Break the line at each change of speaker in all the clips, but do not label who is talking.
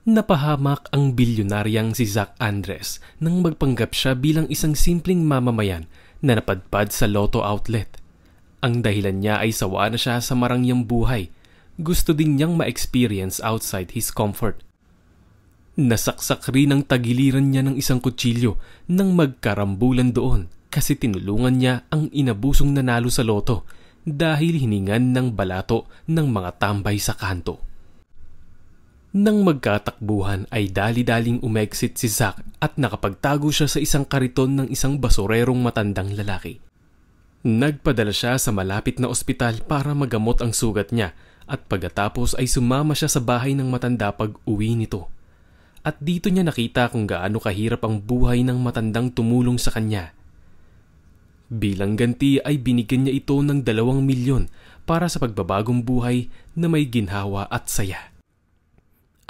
Napahamak ang bilyonaryang si Zac Andres nang magpanggap siya bilang isang simpleng mamamayan na napadpad sa Lotto outlet. Ang dahilan niya ay sawa na siya sa marangyang buhay. Gusto din niyang ma-experience outside his comfort. Nasaksak rin ang tagiliran niya ng isang kutsilyo nang magkarambulan doon kasi tinulungan niya ang inabusong nanalo sa loto dahil hiningan ng balato ng mga tambay sa kanto. Nang magkatakbuhan ay dali-daling umexit si Zac at nakapagtago siya sa isang kariton ng isang basurerong matandang lalaki. Nagpadala siya sa malapit na ospital para magamot ang sugat niya at pagkatapos ay sumama siya sa bahay ng matanda pag uwi nito. At dito niya nakita kung gaano kahirap ang buhay ng matandang tumulong sa kanya. Bilang ganti ay binigyan niya ito ng 2 milyon para sa pagbabagong buhay na may ginhawa at saya.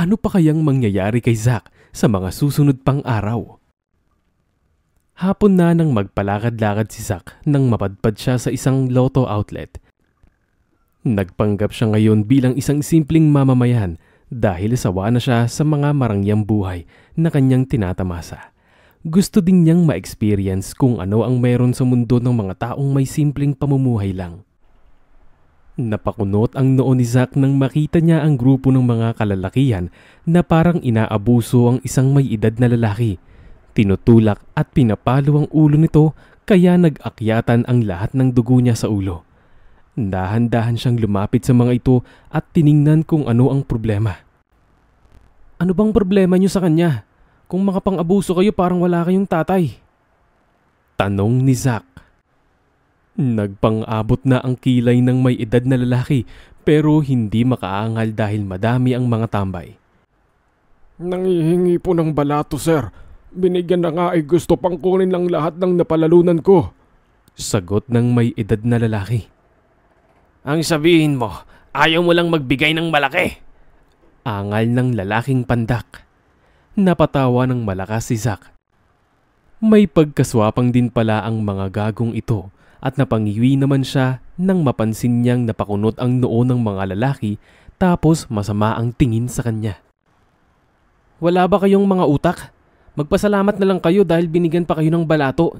Ano pa kayang mangyayari kay Zac sa mga susunod pang araw? Hapon na nang magpalakad-lakad si Zac nang mapadpad siya sa isang Lotto outlet. Nagpanggap siya ngayon bilang isang simpleng mamamayan dahil sawa na siya sa mga marangyang buhay na kanyang tinatamasa. Gusto din niyang ma-experience kung ano ang meron sa mundo ng mga taong may simpleng pamumuhay lang. Napakunot ang noo ni Zac nang makita niya ang grupo ng mga kalalakihan na parang inaabuso ang isang may edad na lalaki. Tinutulak at pinapalo ang ulo nito kaya nag-akyatan ang lahat ng dugo niya sa ulo. Dahan-dahan siyang lumapit sa mga ito at tiningnan kung ano ang problema. Ano bang problema niyo sa kanya? Kung makapang-abuso kayo parang wala kayong tatay. Tanong ni Zac. Nagpang-abot na ang kilay ng may edad na lalaki pero hindi makaangal dahil madami ang mga tambay.
Nangihingi po ng balato, sir. Binigyan na nga ay gusto pang kunin lang lahat ng napalalunan ko.
Sagot ng may edad na lalaki.
Ang sabihin mo, ayaw mo lang magbigay ng malaki.
Angal ng lalaking pandak. Napatawa ng malakas si Zac. May pagkaswapang din pala ang mga gagong ito at napangiwi naman siya nang mapansin niyang napakunot ang noo ng mga lalaki tapos masama ang tingin sa kanya. Wala ba kayong mga utak? Magpasalamat na lang kayo dahil binigyan pa kayo ng balato.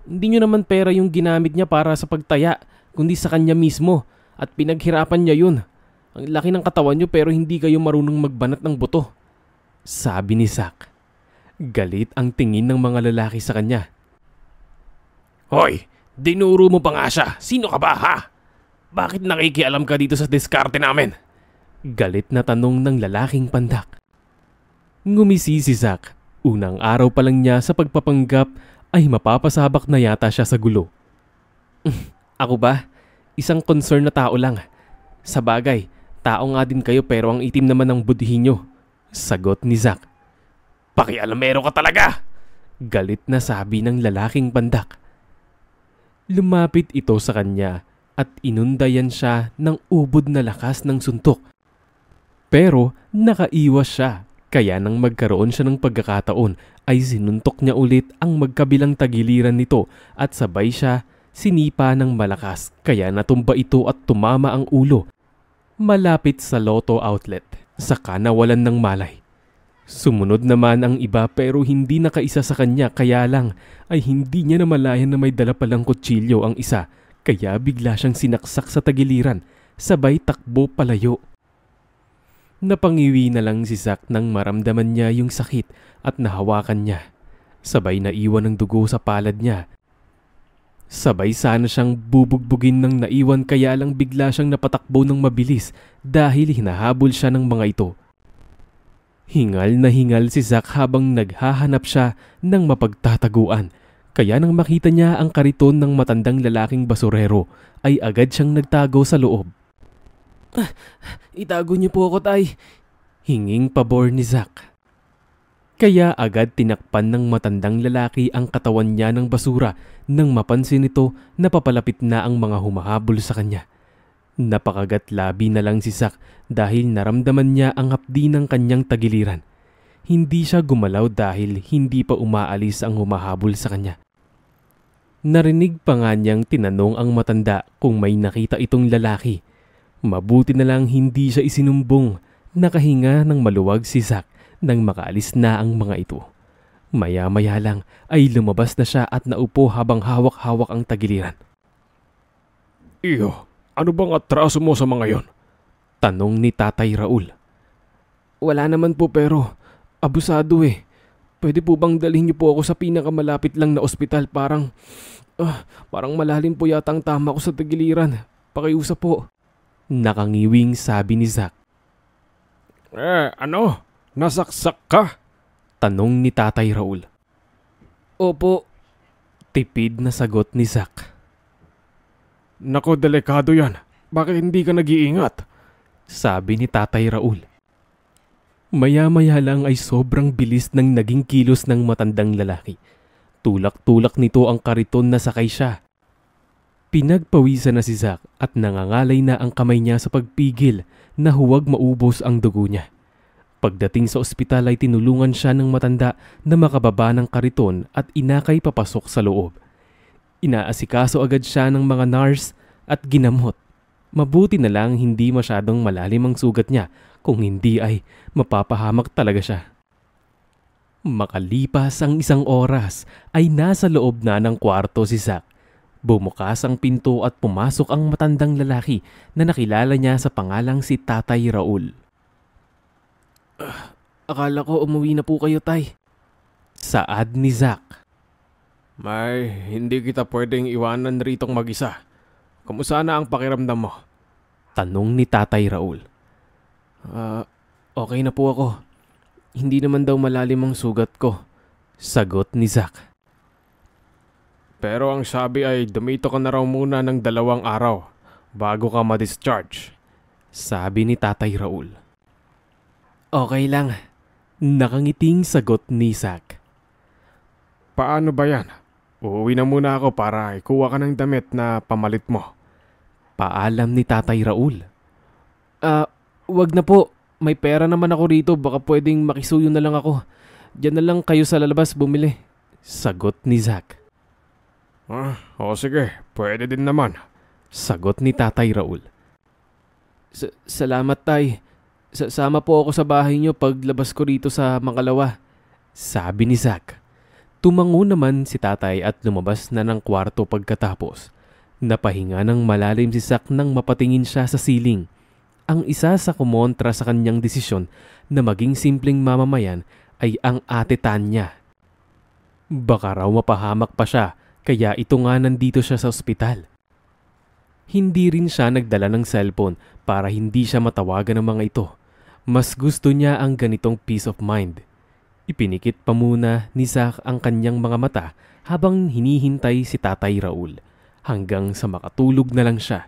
Hindi nyo naman pera yung ginamit niya para sa pagtaya, kundi sa kanya mismo at pinaghirapan niya yun. Ang laki ng katawan nyo pero hindi kayo marunong magbanat ng buto. Sabi ni Zac. Galit ang tingin ng mga lalaki sa kanya.
Hoy, dinuro mo pa nga siya. Sino ka ba, ha? Bakit nakikialam ka dito sa diskarte namin?
Galit na tanong ng lalaking pandak. Ngumisi si Zac. Unang araw pa lang niya sa pagpapanggap ay mapapasabak na yata siya sa gulo. Ako ba? Isang concern na tao lang. Sa bagay, tao nga din kayo pero ang itim naman ng budhi nyo. Sagot ni Zac.
Pakialamero ka talaga!
Galit na sabi ng lalaking pandak. Lumapit ito sa kanya at inundayan siya ng ubod na lakas ng suntok. Pero nakaiwas siya. Kaya nang magkaroon siya ng pagkakataon ay sinuntok niya ulit ang magkabilang tagiliran nito at sabay siya sinipa ng malakas kaya natumba ito at tumama ang ulo. Malapit sa Lotto outlet, saka nawalan ng malay. Sumunod naman ang iba pero hindi nakaisa sa kanya kaya lang ay hindi niya namalayan na may dala palang kutsilyo ang isa kaya bigla siyang sinaksak sa tagiliran sabay takbo palayo. Napangiwi na lang si Zac nang maramdaman niya yung sakit at nahawakan niya. Sabay naiwan ng dugo sa palad niya. Sabay sana siyang bubugbugin ng naiwan kaya lang bigla siyang napatakbo ng mabilis dahil hinahabol siya ng mga ito. Hingal na hingal si Zac habang naghahanap siya ng mapagtataguan. Kaya nang makita niya ang kariton ng matandang lalaking basurero ay agad siyang nagtago sa loob.
Itago niyo po ako, tay.
Hinging pabor ni Zac. Kaya agad tinakpan ng matandang lalaki ang katawan niya ng basura nang mapansin nito na papalapit na ang mga humahabol sa kanya. Napakagat labi na lang si Zac dahil naramdaman niya ang hapdi ng kanyang tagiliran. Hindi siya gumalaw dahil hindi pa umaalis ang humahabol sa kanya. Narinig pa nga niyang tinanong ang matanda kung may nakita itong lalaki. Mabuti na lang hindi siya isinumbong. Nakahinga ng maluwag si Zac nang makaalis na ang mga ito. Maya-maya lang ay lumabas na siya at naupo habang hawak-hawak ang tagiliran.
Iyo, ano bang atraso mo sa mga yon?
Tanong ni Tatay Raul.
Wala naman po pero abusado eh. Pwede po bang dalhin niyo po ako sa pinakamalapit lang na ospital? Parang malalim po yata ang tama ko sa tagiliran. Pakiusap po.
Nakangiwing sabi ni Zack.
Ano? Nasaksak ka?
Tanong ni Tatay Raul.
Opo.
Tipid na sagot ni Zack.
Nako, delikado yan. Bakit hindi ka nag-iingat?
Sabi ni Tatay Raul. Maya-maya lang ay sobrang bilis ng naging kilos ng matandang lalaki. Tulak-tulak nito ang kariton na sakay siya. Pinagpawisan na si Zack at nangangalay na ang kamay niya sa pagpigil na huwag maubos ang dugo niya. Pagdating sa ospital ay tinulungan siya ng matanda na makababa ng kariton at inakay papasok sa loob. Inaasikaso agad siya ng mga nurse at ginamot. Mabuti na lang hindi masyadong malalim ang sugat niya, kung hindi ay mapapahamak talaga siya. Makalipas ang 1 oras ay nasa loob na ng kwarto si Zack. Bumukas ang pinto at pumasok ang matandang lalaki na nakilala niya sa pangalang si Tatay Raul.
Akala ko umuwi na po kayo, Tay.
Saad ni Zack.
Hindi kita pwedeng iwanan ritong mag-isa. Kamusta na ang pakiramdam mo?
Tanong ni Tatay Raul.
Okay na po ako. Hindi naman daw malalim ang sugat ko.
Sagot ni Zack.
Pero ang sabi ay dumito ka na raw muna ng 2 araw bago ka ma-discharge.
Sabi ni Tatay Raul.
Okay lang.
Nakangiting sagot ni Zack.
Paano ba yan? Uuwi na muna ako para ikuha ka ng damit na pamalit mo.
Paalam ni Tatay Raul.
Wag na po. May pera naman ako rito. Baka pwedeng makisuyo na lang ako. Diyan na lang kayo sa lalabas bumili.
Sagot ni Zack.
Sige. Pwede din naman.
Sagot ni Tatay Raul.
Salamat, Tay. Sama po ako sa bahay niyo paglabas ko rito sa Makalawa.
Sabi ni Zack. Tumango naman si Tatay at lumabas na ng kwarto pagkatapos. Napahinga ng malalim si Zack nang mapatingin siya sa siling. Ang isa sa kumontra sa kanyang desisyon na maging simpleng mamamayan ay ang ate Tanya. Baka raw mapahamak pa siya kaya ito nga nandito siya sa ospital. Hindi rin siya nagdala ng cellphone para hindi siya matawagan ng mga ito. Mas gusto niya ang ganitong peace of mind. Ipinikit pa muna ni Zack ang kanyang mga mata habang hinihintay si Tatay Raul hanggang sa makatulog na lang siya.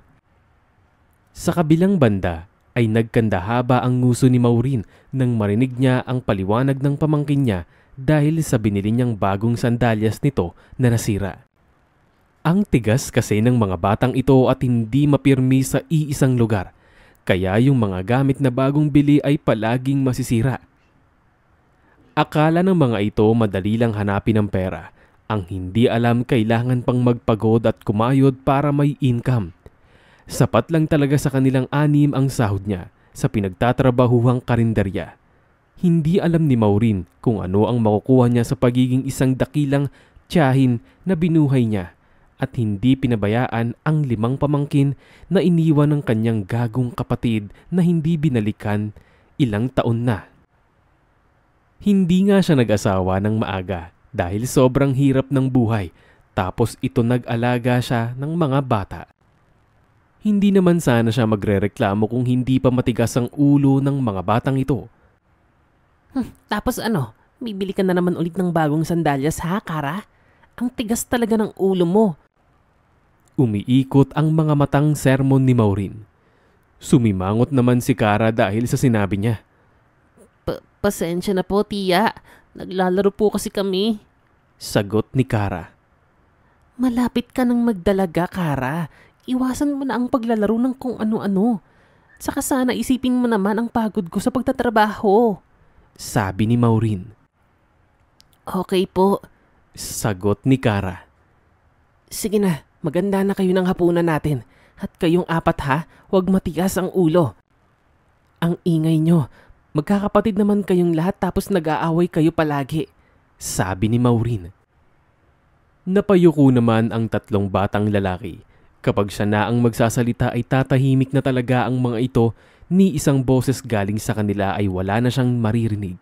Sa kabilang banda ay nagkandahaba ang nguso ni Maureen nang marinig niya ang paliwanag ng pamangkin niya dahil sa binili niyang bagong sandalyas nito na nasira. Ang tigas kasi ng mga batang ito at hindi mapirmi sa iisang lugar, kaya yung mga gamit na bagong bili ay palaging masisira. Akala ng mga ito madali lang hanapin ang pera, ang hindi alam kailangan pang magpagod at kumayod para may income. Sapat lang talaga sa kanilang 6 ang sahod niya sa pinagtatrabahuhang karinderya. Hindi alam ni Maureen kung ano ang makukuha niya sa pagiging isang dakilang tiyahin na binuhay niya at hindi pinabayaan ang 5 pamangkin na iniwan ng kanyang gagong kapatid na hindi binalikan ilang taon na. Hindi nga siya nag-asawa ng maaga dahil sobrang hirap ng buhay tapos ito nag-alaga siya ng mga bata. Hindi naman sana siya magrereklamo kung hindi pa matigas ang ulo ng mga batang ito.
Tapos ano? Bibili ka na naman ulit ng bagong sandalyas ha, Kara? Ang tigas talaga ng ulo mo.
Umiikot ang mga matang sermon ni Maureen. Sumimangot naman si Kara dahil sa sinabi niya.
Pasensya na po, tiya. Naglalaro po kasi kami.
Sagot ni Kara.
Malapit ka nang magdalaga, Kara. Iwasan mo na ang paglalaro ng kung ano-ano. Saka sana isipin mo naman ang pagod ko sa pagtatrabaho.
Sabi ni Maureen.
Okay po.
Sagot ni Kara.
Sige na, maganda na kayo ng hapunan natin. At kayong 4 ha, huwag matigas ang ulo. Ang ingay nyo, Magkakapatid naman kayong lahat tapos nag-aaway kayo palagi.
Sabi ni Maureen. Napayuko naman ang tatlong batang lalaki. Kapag siya na ang magsasalita ay tatahimik na talaga ang mga ito, ni isang boses galing sa kanila ay wala na siyang maririnig.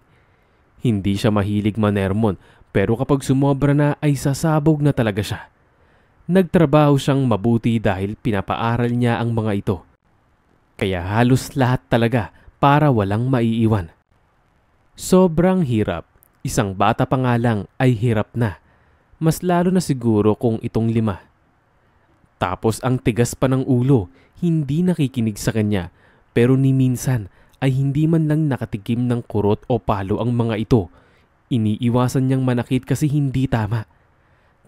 Hindi siya mahilig manermon, pero kapag sumobra na ay sasabog na talaga siya. Nagtrabaho siyang mabuti dahil pinapaaral niya ang mga ito. Kaya halos lahat talaga para walang maiiwan. Sobrang hirap. Isang bata pa nga lang ay hirap na. Mas lalo na siguro kung itong 5. Tapos ang tigas pa ng ulo, hindi nakikinig sa kanya, pero ni minsan ay hindi man lang nakatikim ng kurot o palo ang mga ito. Iniiwasan niyang manakit kasi hindi tama.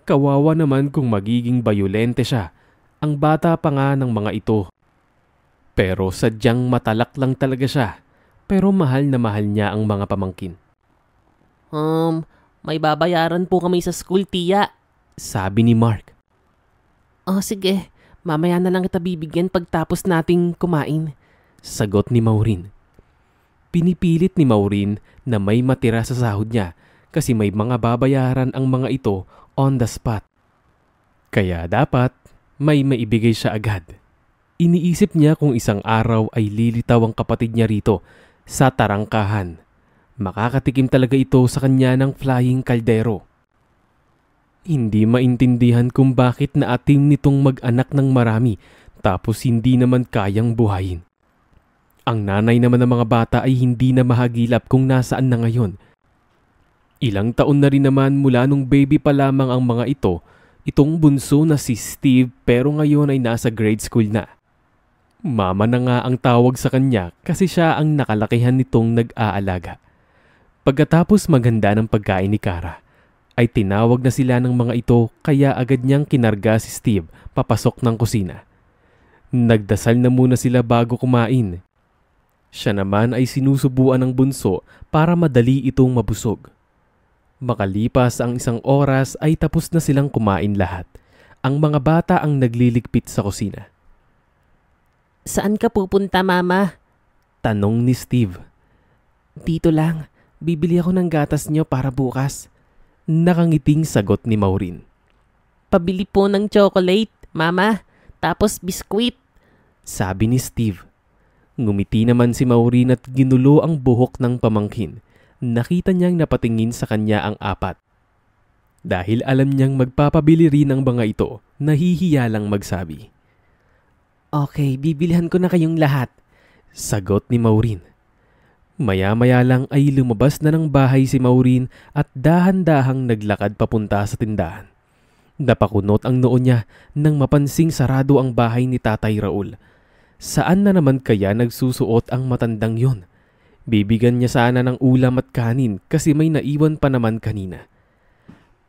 Kawawa naman kung magiging bayolente siya. Ang bata pa nga ng mga ito. Pero sadyang matalak lang talaga siya. Pero mahal na mahal niya ang mga pamangkin.
May babayaran po kami sa school, tiya.
Sabi ni Mark.
Sige. Mamaya na lang kita bibigyan pagtapos nating kumain.
Sagot ni Maureen. Pinipilit ni Maureen na may matira sa sahod niya kasi may mga babayaran ang mga ito on the spot. Kaya dapat may maibigay siya agad. Iniisip niya kung isang araw ay lilitaw ang kapatid niya rito sa tarangkahan. Makakatikim talaga ito sa kanya ng flying kaldero. Hindi maintindihan kung bakit naatim nitong mag-anak ng marami tapos hindi naman kayang buhayin. Ang nanay naman ng mga bata ay hindi na mahagilap kung nasaan na ngayon. Ilang taon na rin naman mula nung baby pa lamang ang mga ito, itong bunso na si Steve pero ngayon ay nasa grade school na. Mama na nga ang tawag sa kanya kasi siya ang nakalakihan nitong nag-aalaga. Pagkatapos maghanda ng pagkain ni Kara, ay tinawag na sila ng mga ito kaya agad niyang kinarga si Steve papasok ng kusina. Nagdasal na muna sila bago kumain. Siya naman ay sinusubuan ng bunso para madali itong mabusog. Makalipas ang 1 oras ay tapos na silang kumain lahat. Ang mga bata ang nagliligpit sa kusina.
Saan ka pupunta, Mama?
Tanong ni Steve.
Dito lang. Bibili ako ng gatas niyo para bukas.
Nakangiting sagot ni Maureen.
Pabili po ng chocolate, Mama. Tapos biskwit.
Sabi ni Steve. Ngumiti naman si Maureen at ginulo ang buhok ng pamangkin. Nakita niyang napatingin sa kanya ang 4. Dahil alam niyang magpapabili rin ang mga ito, nahihiya lang magsabi.
Okay, bibilihan ko na kayong lahat.
Sagot ni Maureen. Maya-maya lang ay lumabas na ng bahay si Maureen at dahan-dahang naglakad papunta sa tindahan. Napakunot ang noo niya nang mapansing sarado ang bahay ni Tatay Raul. Saan na naman kaya nagsusuot ang matandang yon? Bibigyan niya sana ng ulam at kanin kasi may naiwan pa naman kanina.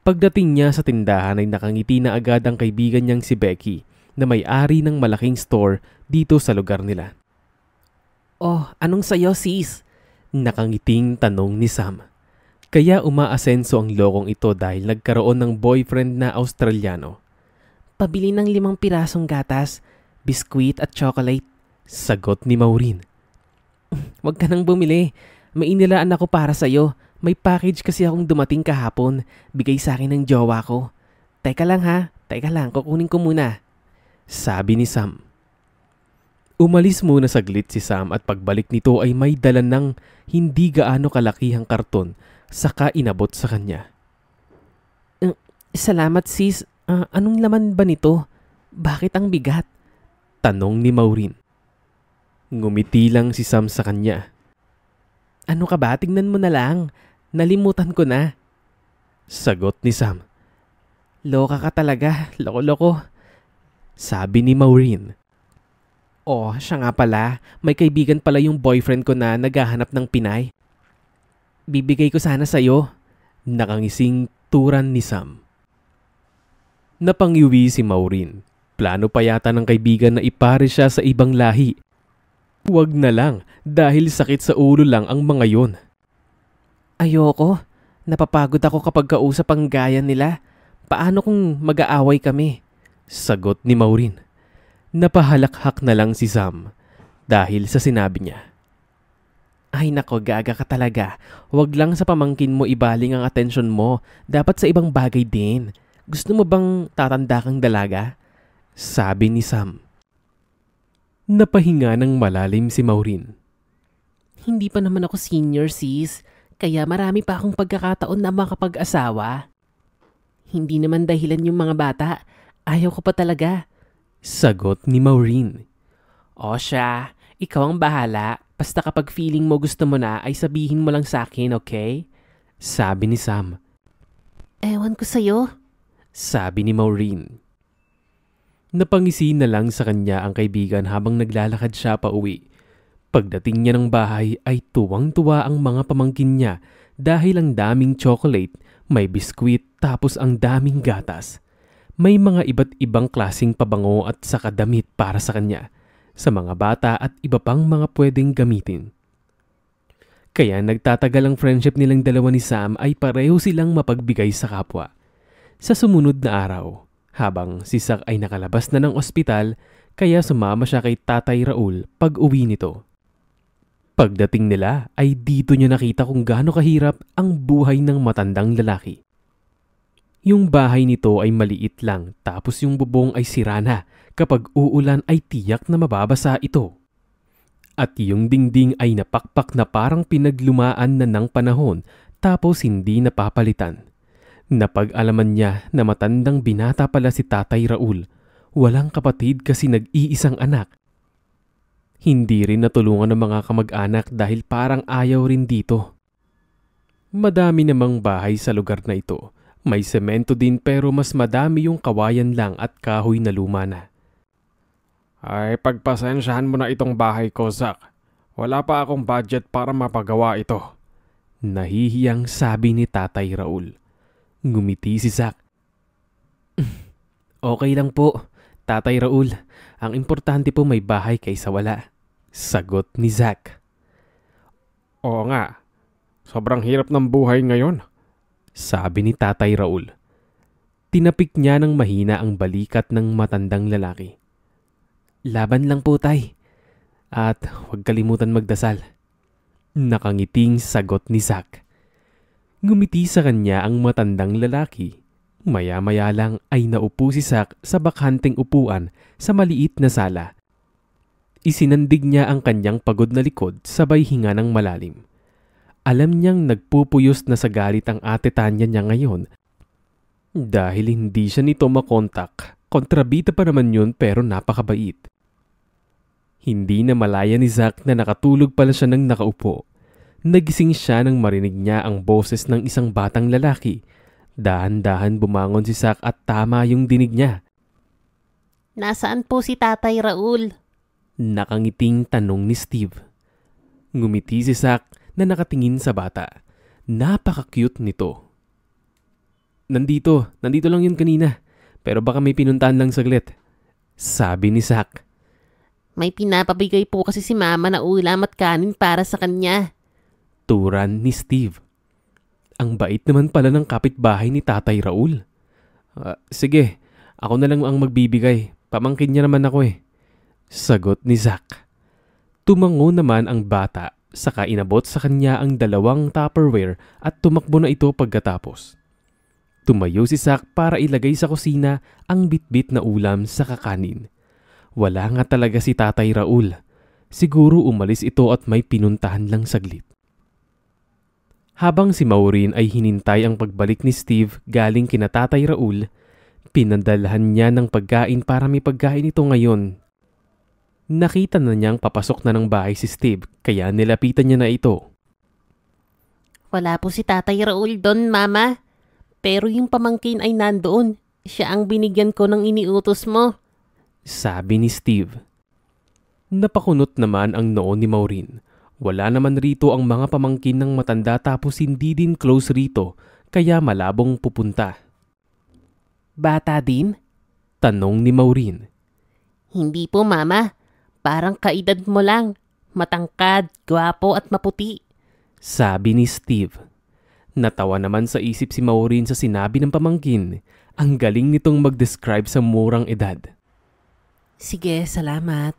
Pagdating niya sa tindahan ay nakangiti na agad ang kaibigan niyang si Becky na may-ari ng malaking store dito sa lugar nila.
Oh, anong sayo, sis?
Nakangiting tanong ni Sam. Kaya umaasenso ang lokong ito dahil nagkaroon ng boyfriend na Australiano.
Pabili ng 5 pirasong gatas, biskwit at chocolate.
Sagot ni Maureen.
Huwag ka nang bumili. May inilaan ako para sa'yo. May package kasi akong dumating kahapon. Bigay sa akin ng jowa ko. Teka lang ha. Teka lang, kukunin ko muna.
Sabi ni Sam. Umalis muna saglit si Sam at pagbalik nito ay may dala ng hindi gaano kalakihang karton saka inabot sa kanya.
Salamat sis. Anong laman ba nito? Bakit ang bigat?
Tanong ni Maureen. Ngumiti lang si Sam sa kanya.
Ano ka ba? Tingnan mo na lang. Nalimutan ko na.
Sagot ni Sam.
Loka ka talaga. Loko-loko.
Sabi ni Maureen.
Oh, siya nga pala. May kaibigan pala yung boyfriend ko na naghahanap ng Pinay. Bibigay ko sana sa'yo.
Nakangising turan ni Sam. Napangiwi si Maureen. Plano pa yata ng kaibigan na ipare siya sa ibang lahi. Huwag na lang dahil sakit sa ulo lang ang mga yon.
Ayoko. Napapagod ako kapag kausap ang gaya nila. Paano kung mag-aaway kami?
Sagot ni Maureen. Napahalakhak na lang si Sam dahil sa sinabi niya.
Ay nako, gaga ka talaga. Huwag lang sa pamangkin mo ibaling ang atensyon mo. Dapat sa ibang bagay din. Gusto mo bang tatanda kang dalaga? Sabi ni Sam.
Napahinga ng malalim si Maureen.
Hindi pa naman ako senior, sis. Kaya marami pa akong pagkakataon na makapag-asawa. Hindi naman dahilan yung mga bata. Ayaw ko pa talaga.
Sagot ni Maureen.
O siya, ikaw ang bahala. Basta kapag feeling mo gusto mo na, ay sabihin mo lang sa akin, okay?
Sabi ni Sam.
Ewan ko sa'yo.
Sabi ni Maureen. Napangisi na lang sa kanya ang kaibigan habang naglalakad siya pa uwi. Pagdating niya ng bahay ay tuwang-tuwa ang mga pamangkin niya dahil ang daming chocolate, may biskwit tapos ang daming gatas. May mga iba't ibang klasing pabango at saka damit para sa kanya, sa mga bata at iba pang mga pwedeng gamitin. Kaya nagtatagal ang friendship nilang dalawa ni Sam ay pareho silang mapagbigay sa kapwa. Sa sumunod na araw, habang si Zack ay nakalabas na ng ospital, kaya sumama siya kay Tatay Raul pag uwi nito. Pagdating nila ay dito niya nakita kung gaano kahirap ang buhay ng matandang lalaki. Yung bahay nito ay maliit lang tapos yung bubong ay sira na. Kapag uulan ay tiyak na mababasa ito. At yung dingding ay napakpak na parang pinaglumaan na ng panahon tapos hindi napapalitan. Napag-alaman niya na matandang binata pala si Tatay Raul. Walang kapatid kasi nag-iisang anak. Hindi rin natulungan ng mga kamag-anak dahil parang ayaw rin dito. Madami namang bahay sa lugar na ito. May semento din pero mas madami yung kawayan lang at kahoy na luma na.
Ay, pagpasensyahan mo na itong bahay ko, Zack. Wala pa akong budget para mapagawa ito.
Nahihiyang sabi ni Tatay Raul. Ngumiti si Zack.
Okay lang po, Tatay Raul. Ang importante po may bahay kaysa wala.
Sagot ni Zack.
Oo nga. Sobrang hirap ng buhay ngayon.
Sabi ni Tatay Raul. Tinapik niya ng mahina ang balikat ng matandang lalaki.
Laban lang po, tay. At huwag kalimutan magdasal.
Nakangiting sagot ni Zack. Ngumiti sa kanya ang matandang lalaki. Maya-maya lang ay naupo si Zack sa bakanteng upuan sa maliit na sala. Isinandig niya ang kanyang pagod na likod sabay hinga ng malalim. Alam niyang nagpupuyos na sa galit ang ate Tanya niya ngayon dahil hindi siya nito makontak. Kontrabida pa naman yun pero napakabait. Hindi na malaya ni Zack na nakatulog pala siya nang nakaupo. Nagising siya nang marinig niya ang boses ng isang batang lalaki. Dahan-dahan bumangon si Zack at tama yung dinig niya.
Nasaan po si Tatay Raul?
Nakangiting tanong ni Steve. Ngumiti si Zack na nakatingin sa bata. Napaka-cute nito. Nandito lang yun kanina. Pero baka may pinuntahan lang saglit. Sabi ni Zack.
May pinapabigay po kasi si Mama na ulam at kanin para sa kanya.
Turan ni Steve. Ang bait naman pala ng kapitbahay ni Tatay Raul. Sige, ako na lang ang magbibigay. Pamangkin niya naman ako eh. Sagot ni Zack. Tumango naman ang bata, saka inabot sa kanya ang 2 Tupperware at tumakbo na ito pagkatapos. Tumayo si Zack para ilagay sa kusina ang bitbit na ulam sa kakanin. Wala nga talaga si Tatay Raul. Siguro umalis ito at may pinuntahan lang saglit. Habang si Maureen ay hinintay ang pagbalik ni Steve galing kina Tatay Raul, pinandalhan niya ng pagkain para may pagkain ito ngayon. Nakita na niyang papasok na ng bahay si Steve kaya nilapitan niya na ito.
Wala po si Tatay Raul doon, Mama. Pero yung pamangkin ay nandoon. Siya ang binigyan ko ng iniutos mo.
Sabi ni Steve. Napakunot naman ang noo ni Maureen. Wala naman rito ang mga pamangkin ng matanda tapos hindi din close rito kaya malabong pupunta.
Bata din?
Tanong ni Maureen.
Hindi po, Mama. Parang kaedad mo lang. Matangkad, gwapo at maputi.
Sabi ni Steve. Natawa naman sa isip si Maureen sa sinabi ng pamangkin. Ang galing nitong mag-describe sa murang edad.
Sige, salamat.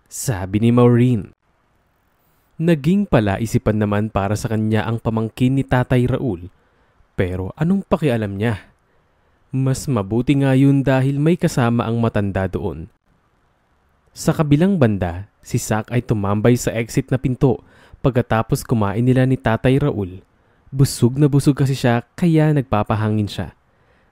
Sabi ni Maureen. Naging palaisipan naman para sa kanya ang pamangkin ni Tatay Raul. Pero anong pakialam niya? Mas mabuti nga yun dahil may kasama ang matanda doon. Sa kabilang banda, si Zack ay tumambay sa exit na pinto pagkatapos kumain nila ni Tatay Raul. Busog na busog kasi siya kaya nagpapahangin siya.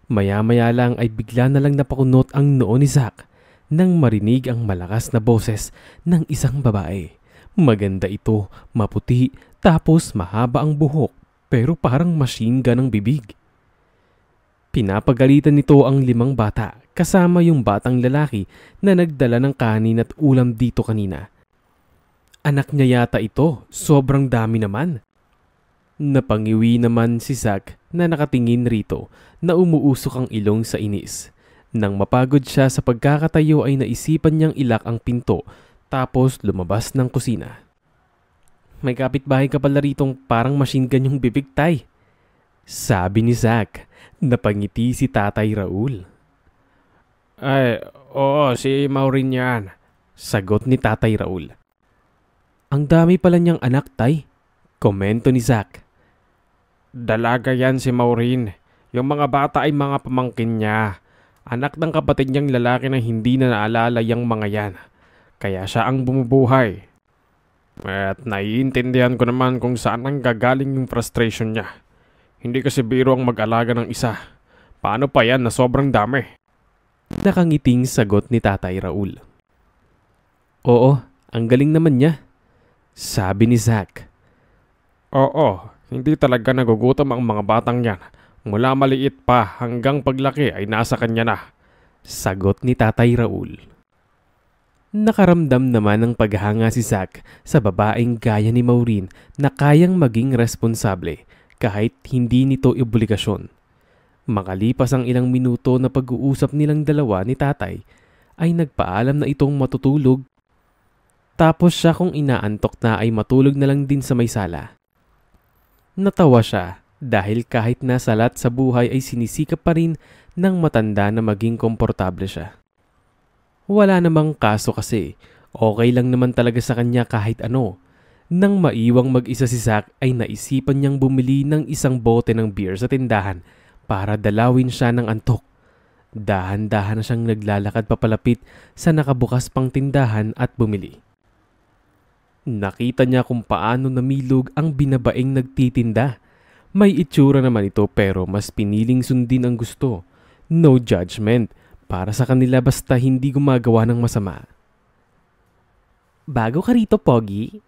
Maya-maya lang ay bigla na lang napakunot ang noo ni Zack nang marinig ang malakas na boses ng isang babae. Maganda ito, maputi, tapos mahaba ang buhok, pero parang machine gun ang bibig. Pinapagalitan nito ang 5 bata, kasama yung batang lalaki na nagdala ng kanin at ulam dito kanina. Anak niya yata ito, sobrang dami naman. Napangiwi naman si Zack na nakatingin rito na umuusok ang ilong sa inis. Nang mapagod siya sa pagkakatayo ay naisipan niyang ilak ang pinto tapos lumabas ng kusina. May kapitbahay ka pala ritong parang machine gun yung bibig, Tay. Sabi ni Zack. Napangiti si Tatay Raul.
Ay, oo, si Maureen yan.
Sagot ni Tatay Raul. Ang dami pala niyang anak, Tay. Komento ni Zack.
Dalaga yan si Maureen. Yung mga bata ay mga pamangkin niya. Anak ng kapatid niyang lalaki na hindi na naalala yung mga yan. Kaya siya ang bumubuhay. At naiintindihan ko naman kung saan ang gagaling yung frustration niya. Hindi kasi biro ang mag-alaga ng isa. Paano pa yan na sobrang dami?
Nakangiting sagot ni Tatay Raul. Oo, ang galing naman niya. Sabi ni Zack.
Oo, hindi talaga nagugutom ang mga batang yan. Mula maliit pa hanggang paglaki ay nasa kanya na.
Sagot ni Tatay Raul. Nakaramdam naman ng paghanga si Zack sa babaeng gaya ni Maureen na kayang maging responsable kahit hindi nito obligasyon. Makalipas ang ilang minuto na pag-uusap nilang dalawa ni Tatay, ay nagpaalam na itong matutulog. Tapos siya kung inaantok na ay matulog na lang din sa may sala. Natawa siya dahil kahit nasa lahat sa buhay ay sinisikap pa rin ng matanda na maging komportable siya. Wala namang kaso kasi, okay lang naman talaga sa kanya kahit ano. Nang maiwang mag-isa si Zack ay naisipan niyang bumili ng isang bote ng beer sa tindahan para dalawin siya ng antok. Dahan-dahan na siyang naglalakad papalapit sa nakabukas pang tindahan at bumili. Nakita niya kung paano namilog ang binabaeng nagtitinda. May itsura naman ito pero mas piniling sundin ang gusto. No judgment. Para sa kanila basta hindi gumagawa ng masama.
Bago ka rito, Pogi?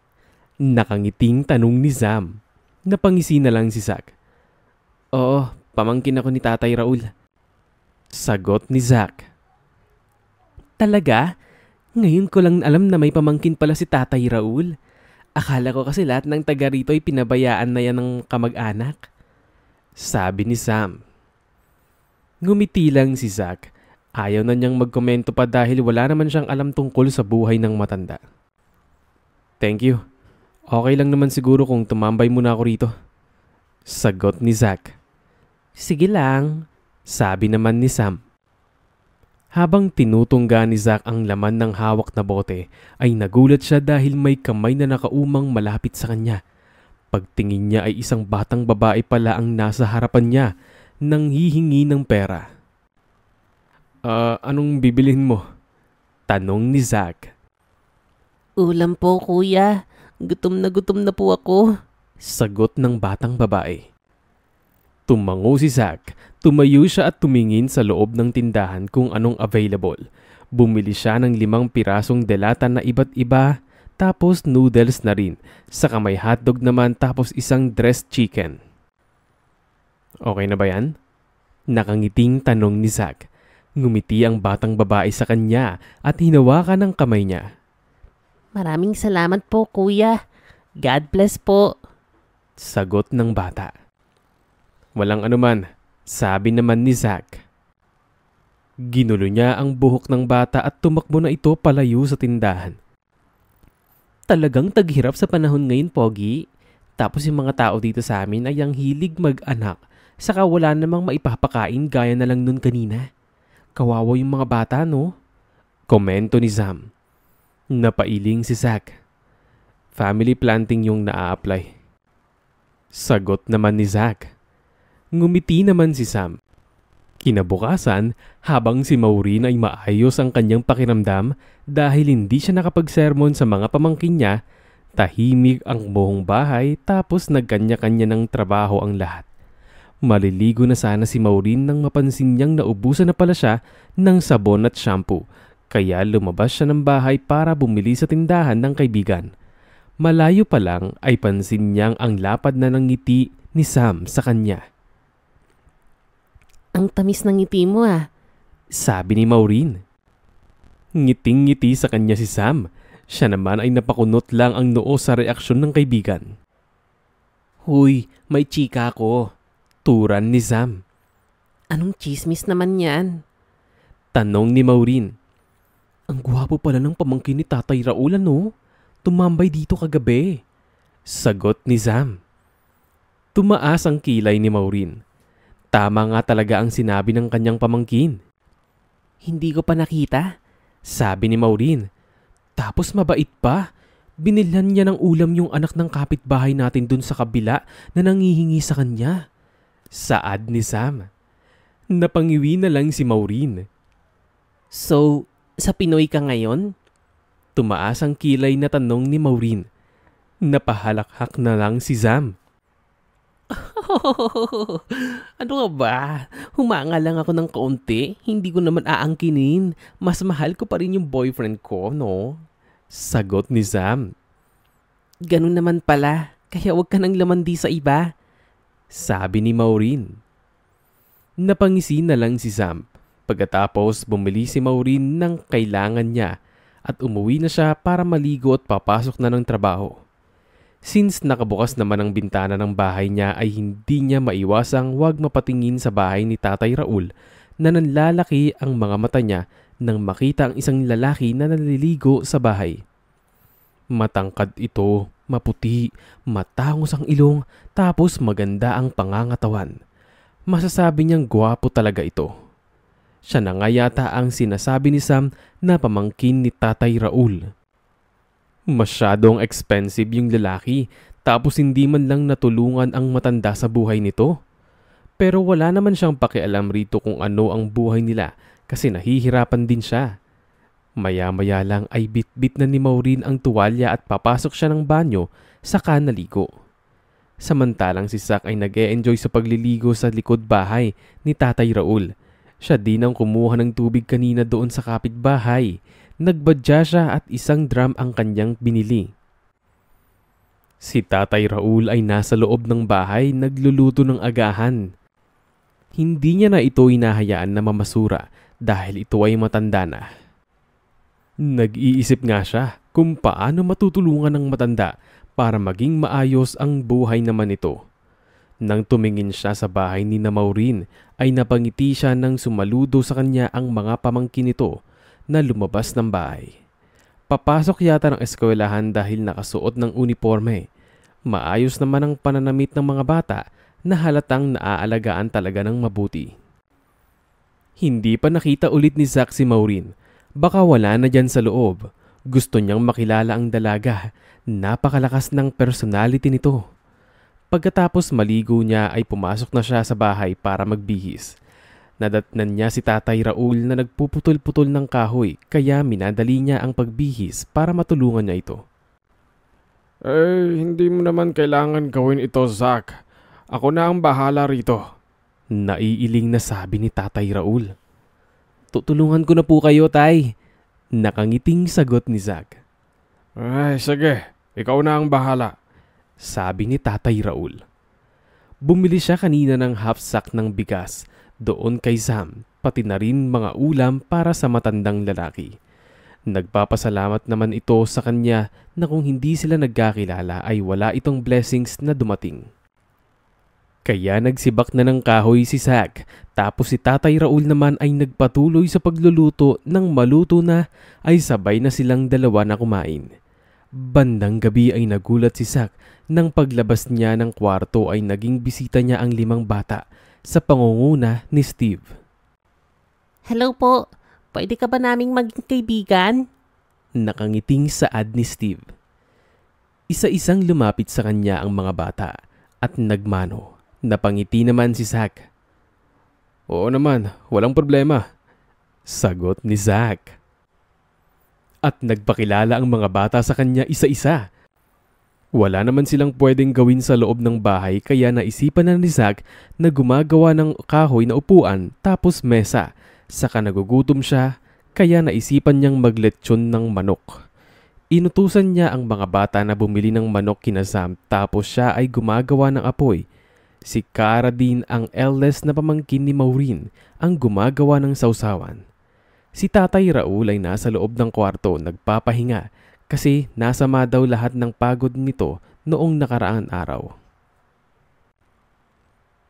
Nakangiting tanong ni Zam. Napangisi na lang si Zack.
Oo, pamangkin ako ni Tatay Raul.
Sagot ni Zack.
Talaga? Ngayon ko lang alam na may pamangkin pala si Tatay Raul. Akala ko kasi lahat ng taga rito ay pinabayaan na yan ng kamag-anak.
Sabi ni Sam. Ngumiti lang si Zack. Ayaw na niyang magkomento pa dahil wala naman siyang alam tungkol sa buhay ng matanda. Thank you. Okay lang naman siguro kung tumambay muna ako rito. Sagot ni Zack.
Sige lang.
Sabi naman ni Sam. Habang tinutungga ni Zack ang laman ng hawak na bote, ay nagulat siya dahil may kamay na nakaumang malapit sa kanya. Pagtingin niya ay isang batang babae pala ang nasa harapan niya nang hihingi ng pera. Anong bibilhin mo? Tanong ni Zack.
Ulam po, kuya. Gutom na po ako.
Sagot ng batang babae. Tumango si Zack. Tumayo siya at tumingin sa loob ng tindahan kung anong available. Bumili siya ng 5 pirasong delata na iba't iba, tapos noodles na rin. Saka may hotdog naman tapos isang dressed chicken. Okay na ba yan? Nakangiting tanong ni Zack. Ngumiti ang batang babae sa kanya at hinawakan ang kamay niya.
Maraming salamat po, kuya. God bless po.
Sagot ng bata. Walang anuman, sabi naman ni Zack. Ginulo niya ang buhok ng bata at tumakbo na ito palayo sa tindahan.
Talagang taghirap sa panahon ngayon, Pogi. Tapos yung mga tao dito sa amin ay ang hilig mag-anak. Saka wala namang maipapakain gaya na lang nun kanina. Kawawa yung mga bata, no?
Komento ni Zam. Napailing si Zack. family planting yung naa-apply. Sagot naman ni Zack. Ngumiti naman si Sam. Kinabukasan, habang si Maureen ay maayos ang kanyang pakiramdam dahil hindi siya nakapagsermon sa mga pamangkin niya, tahimik ang buong bahay tapos nagkanya-kanya ng trabaho ang lahat. Maliligo na sana si Maureen nang mapansin niyang naubusan na pala siya ng sabon at shampoo, kaya lumabas siya ng bahay para bumili sa tindahan ng kaibigan. Malayo pa lang ay pansin niyang ang lapad na ng ngiti ni Sam sa kanya.
Ang tamis ng ngiti mo
Sabi ni Maureen. Ngiting-ngiti sa kanya si Sam. Siya naman ay napakunot lang ang noo sa reaksyon ng kaibigan.
Huy, may chika ko.
Turan ni Sam.
Anong chismis naman yan?
Tanong ni Maureen.
Ang gwapo pala ng pamangkin ni Tatay Raul, ano? Tumambay dito kagabi.
Sagot ni Sam. Tumaas ang kilay ni Maureen. Tama nga talaga ang sinabi ng kanyang pamangkin.
Hindi ko pa nakita.
Sabi ni Maureen.
Tapos mabait pa. Binilhan niya ng ulam yung anak ng kapitbahay natin dun sa kabila na nangihingi sa kanya.
Saad ni Sam. Napangiwi na lang si Maureen.
So, sa Pinoy ka ngayon?
Tumaas ang kilay na tanong ni Maureen. Napahalakhak na lang si Sam.
Ano nga ba? Humanga lang ako ng kaunti. Hindi ko naman aangkinin. Mas mahal ko pa rin yung boyfriend ko, no?
Sagot ni Sam.
Ganun naman pala. Kaya wag ka nang lamandi sa iba.
Sabi ni Maureen. Napangisi na lang si Sam. Pagkatapos bumili si Maureen ng kailangan niya at umuwi na siya para maligo at papasok na ng trabaho. Since nakabukas naman ang bintana ng bahay niya ay hindi niya maiwasang wag mapatingin sa bahay ni Tatay Raul na nanlalaki ang mga mata niya nang makita ang isang lalaki na naliligo sa bahay. Matangkad ito, maputi, matangos ang ilong, tapos maganda ang pangangatawan. Masasabi niyang gwapo talaga ito. Siya na nga yata ang sinasabi ni Sam na pamangkin ni Tatay Raul. Masyadong expensive yung lalaki, tapos hindi man lang natulungan ang matanda sa buhay nito. Pero wala naman siyang pakialam rito kung ano ang buhay nila kasi nahihirapan din siya. Maya-maya lang ay bit-bit na ni Maureen ang tuwalya at papasok siya ng banyo saka naligo. Samantalang si Zack ay nag-e-enjoy sa pagliligo sa likod bahay ni Tatay Raul. Siya din ang kumuha ng tubig kanina doon sa kapitbahay. Nagbadya siya at isang drum ang kanyang binili. Si Tatay Raul ay nasa loob ng bahay nagluluto ng agahan. Hindi niya na ito hinahayaan na mamasura dahil ito ay matanda na. Nag-iisip nga siya kung paano matutulungan ng matanda para maging maayos ang buhay naman ito. Nang tumingin siya sa bahay ni Maureen ay napangiti siya nang sumaludo sa kanya ang mga pamangkin nito na lumabas ng bahay. Papasok yata ng eskwelahan dahil nakasuot ng uniforme. Maayos naman ang pananamit ng mga bata na halatang naaalagaan talaga ng mabuti. Hindi pa nakita ulit ni Zack si Maureen. Baka wala na dyan sa loob. Gusto niyang makilala ang dalaga. Napakalakas ng personality nito. Pagkatapos maligo niya ay pumasok na siya sa bahay para magbihis. Nadatnan niya si Tatay Raul na nagpuputol-putol ng kahoy kaya minadali niya ang pagbihis para matulungan niya ito.
Hindi mo naman kailangan gawin ito, Zack. Ako na ang bahala rito.
Naiiling na sabi ni Tatay Raul.
Tutulungan ko na po kayo, Tay.
Nakangiting sagot ni Zack.
Sige. Ikaw na ang bahala.
Sabi ni Tatay Raul. Bumili siya kanina ng half sack ng bigas doon kay Sam, pati na rin mga ulam para sa matandang lalaki. Nagpapasalamat naman ito sa kanya na kung hindi sila nagkakilala ay wala itong blessings na dumating. Kaya nagsibak na ng kahoy si Zack, tapos si Tatay Raul naman ay nagpatuloy sa pagluluto. Nang maluto na ay sabay na silang dalawa na kumain. Bandang gabi ay nagulat si Zack nang paglabas niya ng kwarto ay naging bisita niya ang 5 bata sa pangunguna ni Steve.
Hello po, pwede ka ba naming maging kaibigan?
Nakangiting saad ni Steve. Isa-isang lumapit sa kanya ang mga bata at nagmano. Napangiti naman si Zack.
Oo naman, walang problema.
Sagot ni Zack. At nagpakilala ang mga bata sa kanya isa-isa. Wala naman silang pwedeng gawin sa loob ng bahay kaya naisipan na ni Zack na gumagawa ng kahoy na upuan tapos mesa. Saka nagugutom siya kaya naisipan niyang magletsyon ng manok. Inutusan niya ang mga bata na bumili ng manok kina Sam tapos siya ay gumagawa ng apoy. Si Cara din, ang eldest na pamangkin ni Maureen, ang gumagawa ng sausawan. Si Tatay Raul ay nasa loob ng kwarto nagpapahinga kasi nasama daw lahat ng pagod nito noong nakaraang araw.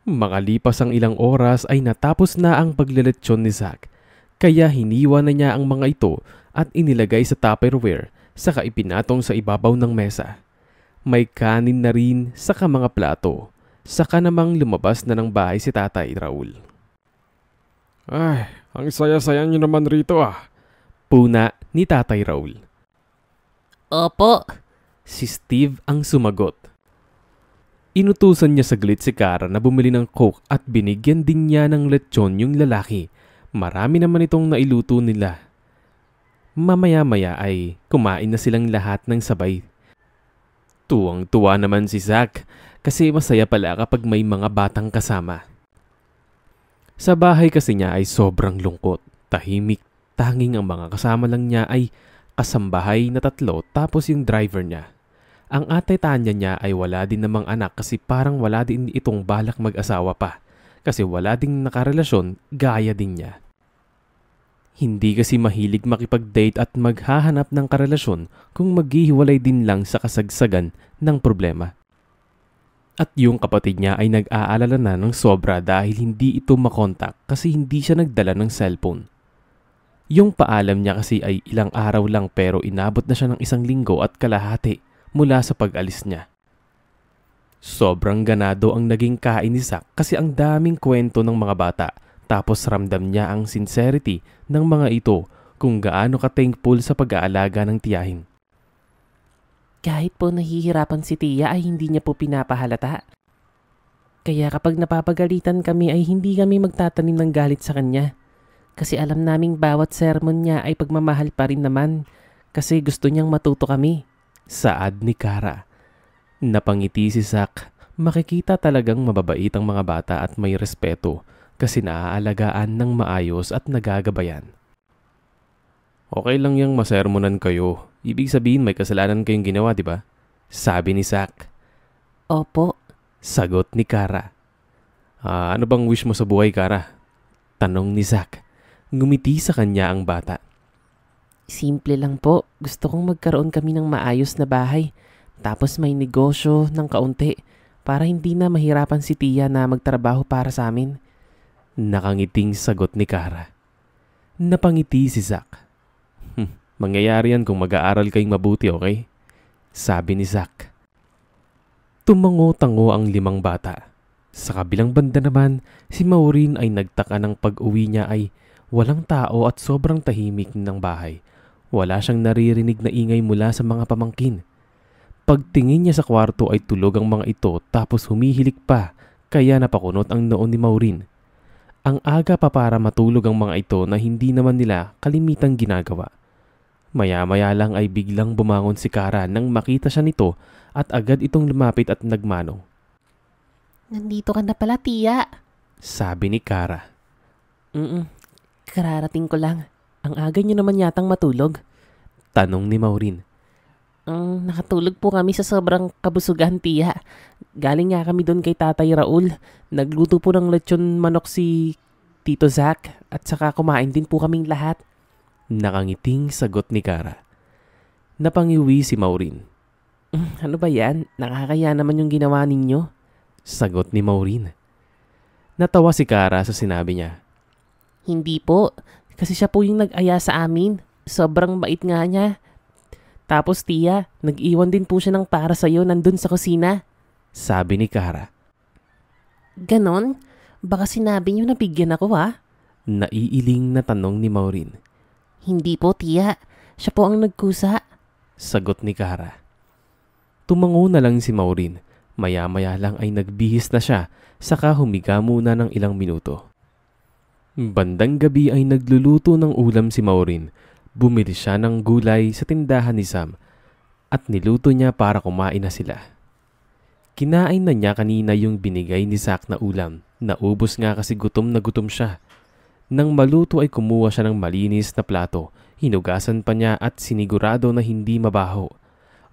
Makalipas ang ilang oras ay natapos na ang pagliletsyon ni Zack, kaya hiniwa na niya ang mga ito at inilagay sa Tupperware saka ipinatong sa ibabaw ng mesa. May kanin na rin saka mga plato. Saka namang lumabas na ng bahay si Tatay Raul.
Ay, ang saya-saya niyo naman rito ah.
Puna ni Tatay Raul.
Opo.
Si Steve ang sumagot. Inutusan niya saglit si Cara na bumili ng Coke at binigyan din niya ng lechon yung lalaki. Marami naman itong nailuto nila. Mamaya-maya ay kumain na silang lahat ng sabay. Tuwang-tuwa naman si Zack kasi masaya pala kapag may mga batang kasama. Sa bahay kasi niya ay sobrang lungkot, tahimik, tanging ang mga kasama lang niya ay kasambahay na 3 tapos yung driver niya. Ang ate Tanya niya ay wala din namang anak kasi parang wala din itong balak mag-asawa pa kasi wala ding nakarelasyon gaya din niya. Hindi kasi mahilig makipag-date at maghahanap ng karelasyon kung maghihiwalay din lang sa kasagsagan ng problema. At yung kapatid niya ay nag-aalala na ng sobra dahil hindi ito makontak kasi hindi siya nagdala ng cellphone. Yung paalam niya kasi ay ilang araw lang pero inabot na siya ng 1 linggo at kalahati mula sa pag-alis niya. Sobrang ganado ang naging kain ni Zack kasi ang daming kwento ng mga bata tapos ramdam niya ang sincerity ng mga ito kung gaano ka-thankful sa pag-aalaga ng tiyahin.
Kahit po nahihirapan si Tia ay hindi niya po pinapahalata. Kaya kapag napapagalitan kami ay hindi kami magtatanim ng galit sa kanya. Kasi alam naming bawat sermon niya ay pagmamahal pa rin naman kasi gusto niyang matuto kami.
Saad ni Cara. Napangiti si Zack. Makikita talagang mababait ang mga bata at may respeto kasi naaalagaan ng maayos at nagagabayan. Okay lang yung masermonan kayo. Ibig sabihin may kasalanan kayong ginawa, di ba? Sabi ni Zack.
Opo.
Sagot ni Cara. Ano bang wish mo sa buhay, Cara? Tanong ni Zack. Ngumiti sa kanya ang bata.
Simple lang po. Gusto kong magkaroon kami ng maayos na bahay. Tapos may negosyo ng kaunti para hindi na mahirapan si Tia na magtrabaho para sa amin.
Nakangiting sagot ni Cara. Napangiti si Zack. Mangyayari yan kung mag-aaral kayong mabuti, okay? Sabi ni Zack. Tumango-tango ang 5 bata. Sa kabilang banda naman, si Maureen ay nagtaka ng pag-uwi niya ay walang tao at sobrang tahimik ng bahay. Wala siyang naririnig na ingay mula sa mga pamangkin. Pagtingin niya sa kwarto ay tulog ang mga ito tapos humihilik pa kaya napakunot ang noon ni Maureen. Ang aga pa para matulog ang mga ito na hindi naman nila kalimitang ginagawa. Maya-maya lang ay biglang bumangon si Cara nang makita siya nito at agad itong lumapit at nagmano.
Nandito ka na pala, Tia.
Sabi ni Cara.
Kararating ko lang. Ang aga niyo naman yatang matulog.
Tanong ni Maureen.
Nakatulog po kami sa sobrang kabusugan, Tia. Galing nga kami doon kay Tatay Raul. Nagluto po ng lechon manok si Tito Zack at saka kumain din po kaming lahat.
Nakangiting sagot ni Cara. Napangiwi si Maureen.
Ano ba yan? Nakakaya naman yung ginawa ninyo.
Sagot ni Maureen. Natawa si Cara sa sinabi niya.
Hindi po. Kasi siya po yung nag-aya sa amin. Sobrang bait nga niya. Tapos Tia, nag-iwan din po siya ng para sa'yo nandun sa kusina.
Sabi ni Cara.
Ganon? Baka sinabi niyo na bigyan ako ha?
Naiiling na tanong ni Maureen.
Hindi po, Tia. Siya po ang nagkusa.
Sagot ni Cara. Tumango na lang si Maureen. Maya-maya lang ay nagbihis na siya, saka humiga muna ng ilang minuto. Bandang gabi ay nagluluto ng ulam si Maureen. Bumili siya ng gulay sa tindahan ni Sam at niluto niya para kumain na sila. Kinain na niya kanina yung binigay ni Zack na ulam. Naubos nga kasi gutom na gutom siya. Nang maluto ay kumuha siya ng malinis na plato. Hinugasan pa niya at sinigurado na hindi mabaho.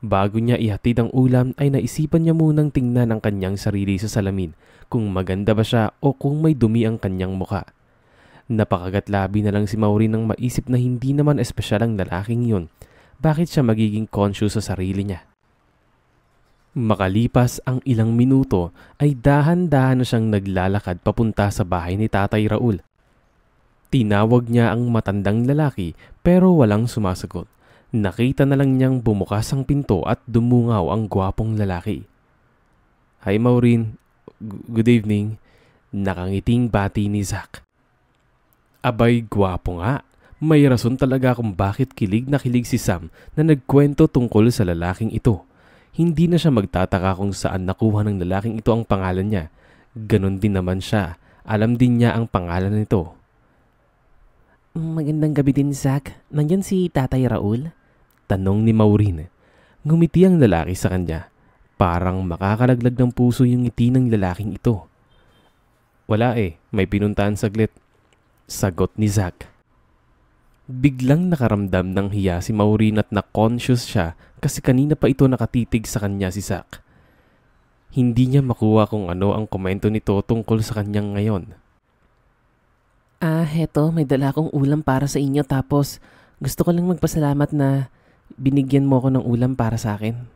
Bago niya ihatid ang ulam ay naisipan niya munang tingnan ang kanyang sarili sa salamin kung maganda ba siya o kung may dumi ang kanyang muka. Napakagatlabi na lang si Maureen nang maisip na hindi naman espesyal ang lalaking yun. Bakit siya magiging conscious sa sarili niya? Makalipas ang ilang minuto ay dahan-dahan na siyang naglalakad papunta sa bahay ni Tatay Raul. Tinawag niya ang matandang lalaki pero walang sumasagot. Nakita na lang niyang bumukas ang pinto at dumungaw ang gwapong lalaki. "Hi Maureen, good evening." Nakangiting bati ni Zack. Abay, gwapo nga. May rason talaga kung bakit kilig na kilig si Sam na nagkwento tungkol sa lalaking ito. Hindi na siya magtataka kung saan nakuha ng lalaking ito ang pangalan niya. Ganon din naman siya. Alam din niya ang pangalan nito.
Magandang gabi din, Zack. Nandyan si Tatay Raul?
Tanong ni Maureen. Ngumiti ang lalaki sa kanya. Parang makakalaglag ng puso yung ngiti ng lalaking ito. "Wala may pinuntahan saglit." Sagot ni Zack. Biglang nakaramdam ng hiya si Maureen at na-conscious siya kasi kanina pa ito nakatitig sa kanya si Zack. Hindi niya makuha kung ano ang komento nito tungkol sa kanyang ngayon.
Heto, may dala akong ulam para sa inyo tapos gusto ko lang magpasalamat na binigyan mo ko ng ulam para sa akin.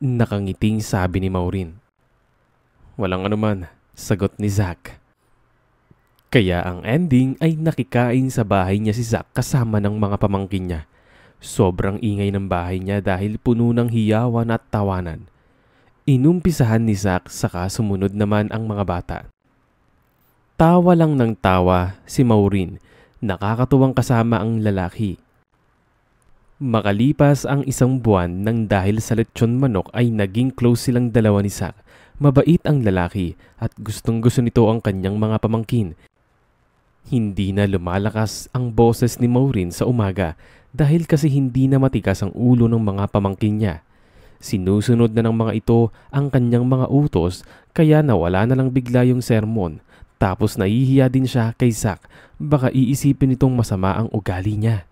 Nakangiting sabi ni Maureen. "Walang anuman," sagot ni Zack. Kaya ang ending ay nakikain sa bahay niya si Zack kasama ng mga pamangkin niya. Sobrang ingay ng bahay niya dahil puno ng hiyawan at tawanan. Inumpisahan ni Zack saka sumunod naman ang mga bata. Tawa lang ng tawa si Maureen. Nakakatuwang kasama ang lalaki. Makalipas ang isang buwan nang dahil sa lechon manok ay naging close silang dalawa ni Zack. Mabait ang lalaki at gustong-gusto nito ang kanyang mga pamangkin. Hindi na lumalakas ang boses ni Maureen sa umaga dahil kasi hindi na matigas ang ulo ng mga pamangkin niya. Sinusunod na ng mga ito ang kanyang mga utos kaya nawala na lang bigla yung sermon. Tapos nahihiya din siya kay Zack, baka iisipin nitong masama ang ugali niya.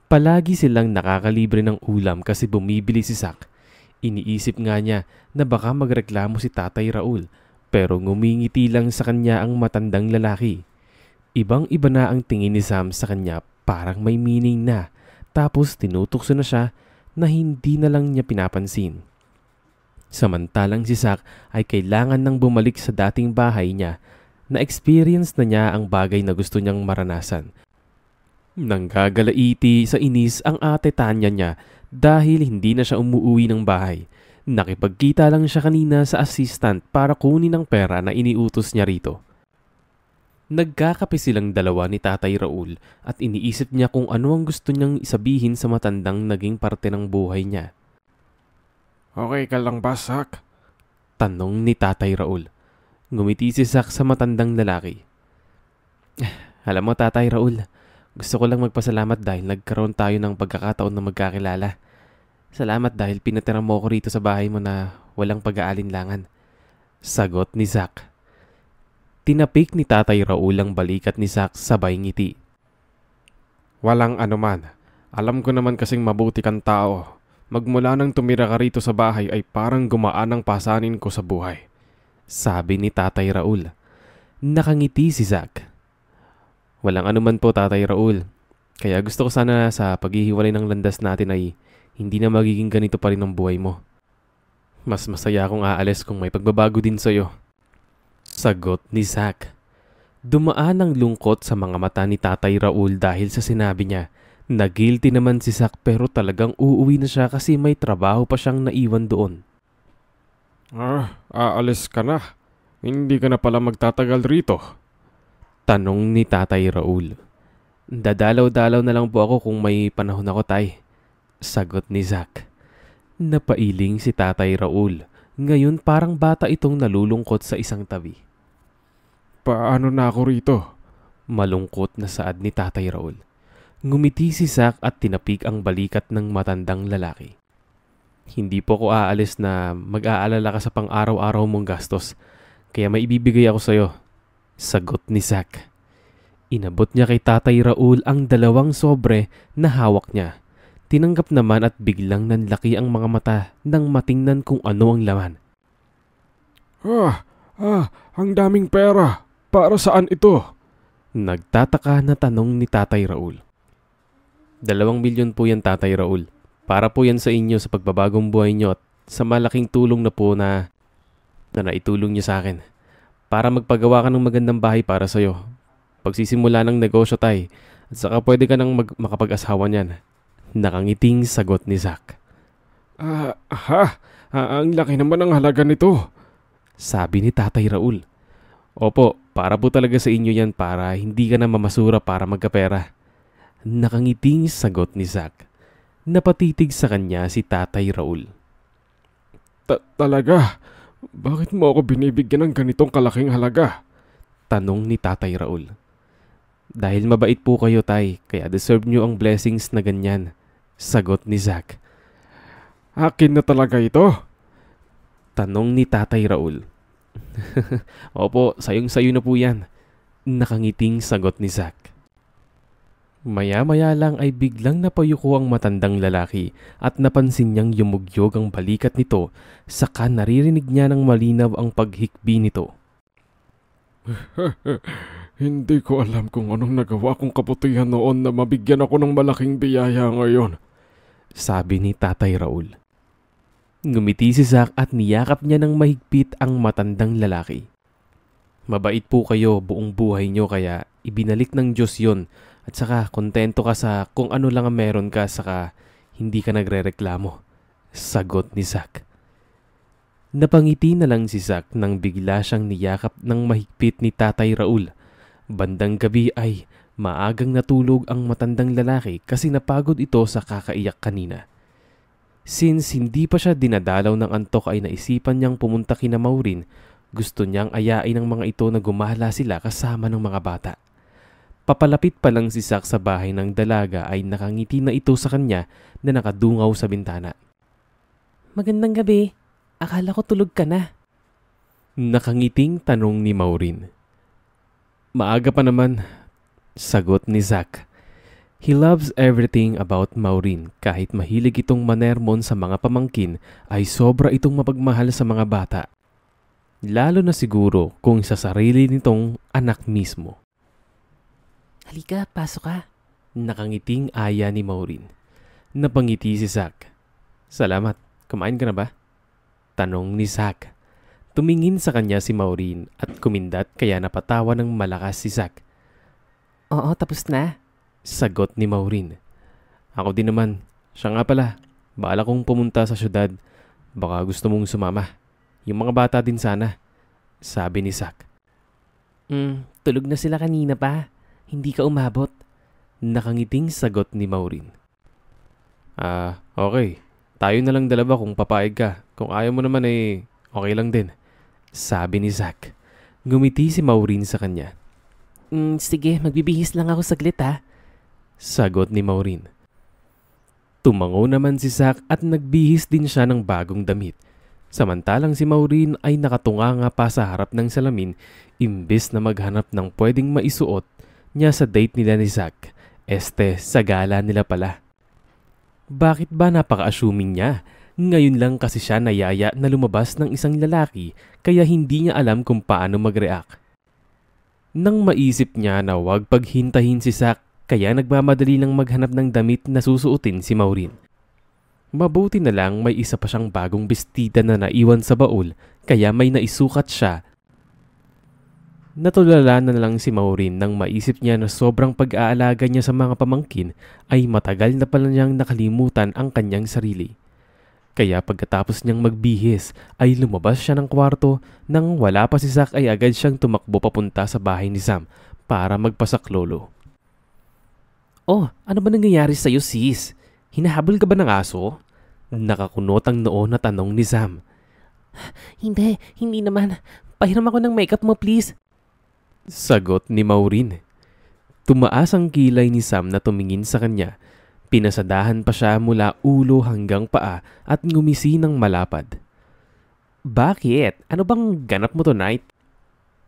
Palagi silang nakakalibre ng ulam kasi bumibili si Zack. Iniisip nga niya na baka magreklamo si Tatay Raul, pero ngumingiti lang sa kanya ang matandang lalaki. Ibang-iba na ang tingin ni Sam sa kanya, parang may meaning na. Tapos tinutukso na siya na hindi na lang niya pinapansin. Samantalang si Zack ay kailangan nang bumalik sa dating bahay niya. Na-experience na niya ang bagay na gusto niyang maranasan. Nanggagalaiti sa inis ang ate Tanya niya dahil hindi na siya umuwi ng bahay. Nakipagkita lang siya kanina sa assistant para kunin ang pera na iniutos niya rito. Nagkakape silang dalawa ni Tatay Raul at iniisip niya kung ano ang gusto niyang isabihin sa matandang naging parte ng buhay niya.
"Okay ka lang ba, Zack?"
Tanong ni Tatay Raul. Ngumiti si Zack sa matandang lalaki. "Alam mo, Tatay Raul, gusto ko lang magpasalamat dahil nagkaroon tayo ng pagkakataon na magkakilala. Salamat dahil pinatira mo ako rito sa bahay mo na walang pag-aalinlangan." Sagot ni Zack. Tinapik ni Tatay Raul ang balikat ni Zack sabay ngiti.
"Walang anuman. Alam ko naman kasing mabuti kang tao. Magmula nang tumira ka rito sa bahay ay parang gumaan ang pasanin ko sa buhay." Sabi ni Tatay Raul. Nakangiti si Zack. "Walang anuman po, Tatay Raul. Kaya gusto ko sana sa paghihiwalay ng landas natin ay hindi na magiging ganito pa rin ang buhay mo. Mas masaya akong aalis kung may pagbabago din sa'yo." Sagot ni Zack. Dumaan ang lungkot sa mga mata ni Tatay Raul dahil sa sinabi niya. Nagilty naman si Zack pero talagang uuwi na siya kasi may trabaho pa siyang naiwan doon. Aalis ka na. Hindi ka na pala magtatagal rito?"
Tanong ni Tatay Raul. "Dadalaw-dalaw na lang po ako kung may panahon ako, Tay." Sagot ni Zack. Napailing si Tatay Raul. Ngayon parang bata itong nalulungkot sa isang tabi.
Paano na ako rito?
Malungkot na saad ni Tatay Raul. Ngumiti si Zack at tinapik ang balikat ng matandang lalaki. Hindi po ako aalis na mag-aalala ka sa pang-araw-araw mong gastos. Kaya may ibibigay ako sa'yo. Sagot ni Zack. Inabot niya kay Tatay Raul ang 2 sobre na hawak niya. Tinanggap naman at biglang nanlaki ang mga mata nang matingnan kung ano ang laman.
Ang daming pera. Para saan ito?
Nagtataka na tanong ni Tatay Raul. 2 milyon po yan, Tatay Raul. Para po yan sa inyo sa pagbabagong buhay nyo at sa malaking tulong na po na naitulong niyo sa akin. Para magpagawa ka ng magandang bahay para sa'yo. Pagsisimula ng negosyo, Tay. At saka pwede ka nang makapag-asawa niyan. Nakangiting sagot ni Zack.
Ang laki naman ang halaga nito.
Sabi ni Tatay Raul. Opo, para po talaga sa inyo yan para hindi ka na mamasura para magkapera. Nakangiting sagot ni Zack. Napatitig sa kanya si Tatay Raul.
Talaga? Bakit mo ako binibigyan ng ganitong kalaking halaga?
Tanong ni Tatay Raul. Dahil mabait po kayo, Tay, kaya deserve nyo ang blessings na ganyan. Sagot ni Zack.
Akin na talaga ito?
Tanong ni Tatay Raul. Opo, sayong-sayo na po yan. Nakangiting sagot ni Zack. Maya-maya lang ay biglang napayuko ang matandang lalaki at napansin niyang yumugyog ang balikat nito, saka naririnig niya ng malinaw ang paghikbi nito.
Hindi ko alam kung anong nagawa kong kabutihan noon na mabigyan ako ng malaking biyaya ngayon.
Sabi ni Tatay Raul. Ngumiti si Zack at niyakap niya ng mahigpit ang matandang lalaki. Mabait po kayo buong buhay niyo kaya ibinalik ng Diyos yon. At saka kontento ka sa kung ano lang ang meron ka saka hindi ka nagrereklamo. Sagot ni Zack. Napangiti na lang si Zack nang bigla siyang niyakap ng mahigpit ni Tatay Raul. Bandang gabi ay maagang natulog ang matandang lalaki kasi napagod ito sa kakaiyak kanina. Since hindi pa siya dinadalaw ng antok ay naisipan niyang pumunta kina Maureen. Gusto niyang ayain ang mga ito na gumala sila kasama ng mga bata. Papalapit pa lang si Zack sa bahay ng dalaga ay nakangiti na ito sa kanya na nakadungaw sa bintana.
Magandang gabi. Akala ko tulog ka na.
Nakangiting tanong ni Maureen. Maaga pa naman, sagot ni Zack. He loves everything about Maureen. Kahit mahilig itong manermon sa mga pamangkin ay sobra itong mapagmahal sa mga bata. Lalo na siguro kung sa sarili nitong anak mismo.
Halika, pasok ka.
Nakangiting aya ni Maureen. Napangiti si Zack. Salamat. Kumain ka na ba? Tanong ni Zack. Tumingin sa kanya si Maureen at kumindat kaya napatawa ng malakas si Zack.
Oo, tapos na.
Sagot ni Maureen. Ako din naman. Siya nga pala. Baala kong pumunta sa syudad. Baka gusto mong sumama. Yung mga bata din sana. Sabi ni Zack.
Tulog na sila kanina pa. Hindi ka umabot.
Nakangiting sagot ni Maureen. Okay. Tayo na lang dalawa kung papayag ka. Kung ayaw mo naman okay lang din. Sabi ni Zack. Ngumiti si Maureen sa kanya.
Sige, magbibihis lang ako saglit ha.
Sagot ni Maureen. Tumango naman si Zack at nagbihis din siya ng bagong damit. Samantalang si Maureen ay nakatunganga pa sa harap ng salamin imbes na maghanap ng pwedeng maisuot niya sa date nila ni Zack. Sa gala nila pala. Bakit ba napaka-assuming niya? Ngayon lang kasi siya nayaya na lumabas ng isang lalaki kaya hindi niya alam kung paano mag-react. Nang maisip niya na huwag paghintahin si Zack kaya nagmamadali lang maghanap ng damit na susuotin si Maureen. Mabuti na lang may isa pa siyang bagong bestida na naiwan sa baul kaya may naisukat siya. Natulala na lang si Maureen nang maisip niya na sobrang pag-aalaga niya sa mga pamangkin ay matagal na pala niyang nakalimutan ang kanyang sarili. Kaya pagkatapos niyang magbihis ay lumabas siya ng kwarto nang wala pa si Zack ay agad siyang tumakbo papunta sa bahay ni Sam para magpasaklolo.
Oh, ano ba nangyayari sa'yo sis? Hinahabol ka ba ng aso?
Nakakunot ang noo na tanong ni Sam.
Hindi naman. Pahiram ako ng makeup mo, please.
Sagot ni Maureen. Tumaas ang kilay ni Sam na tumingin sa kanya. Pinasadahan pa siya mula ulo hanggang paa at ngumisi ng malapad. Bakit? Ano bang ganap mo tonight?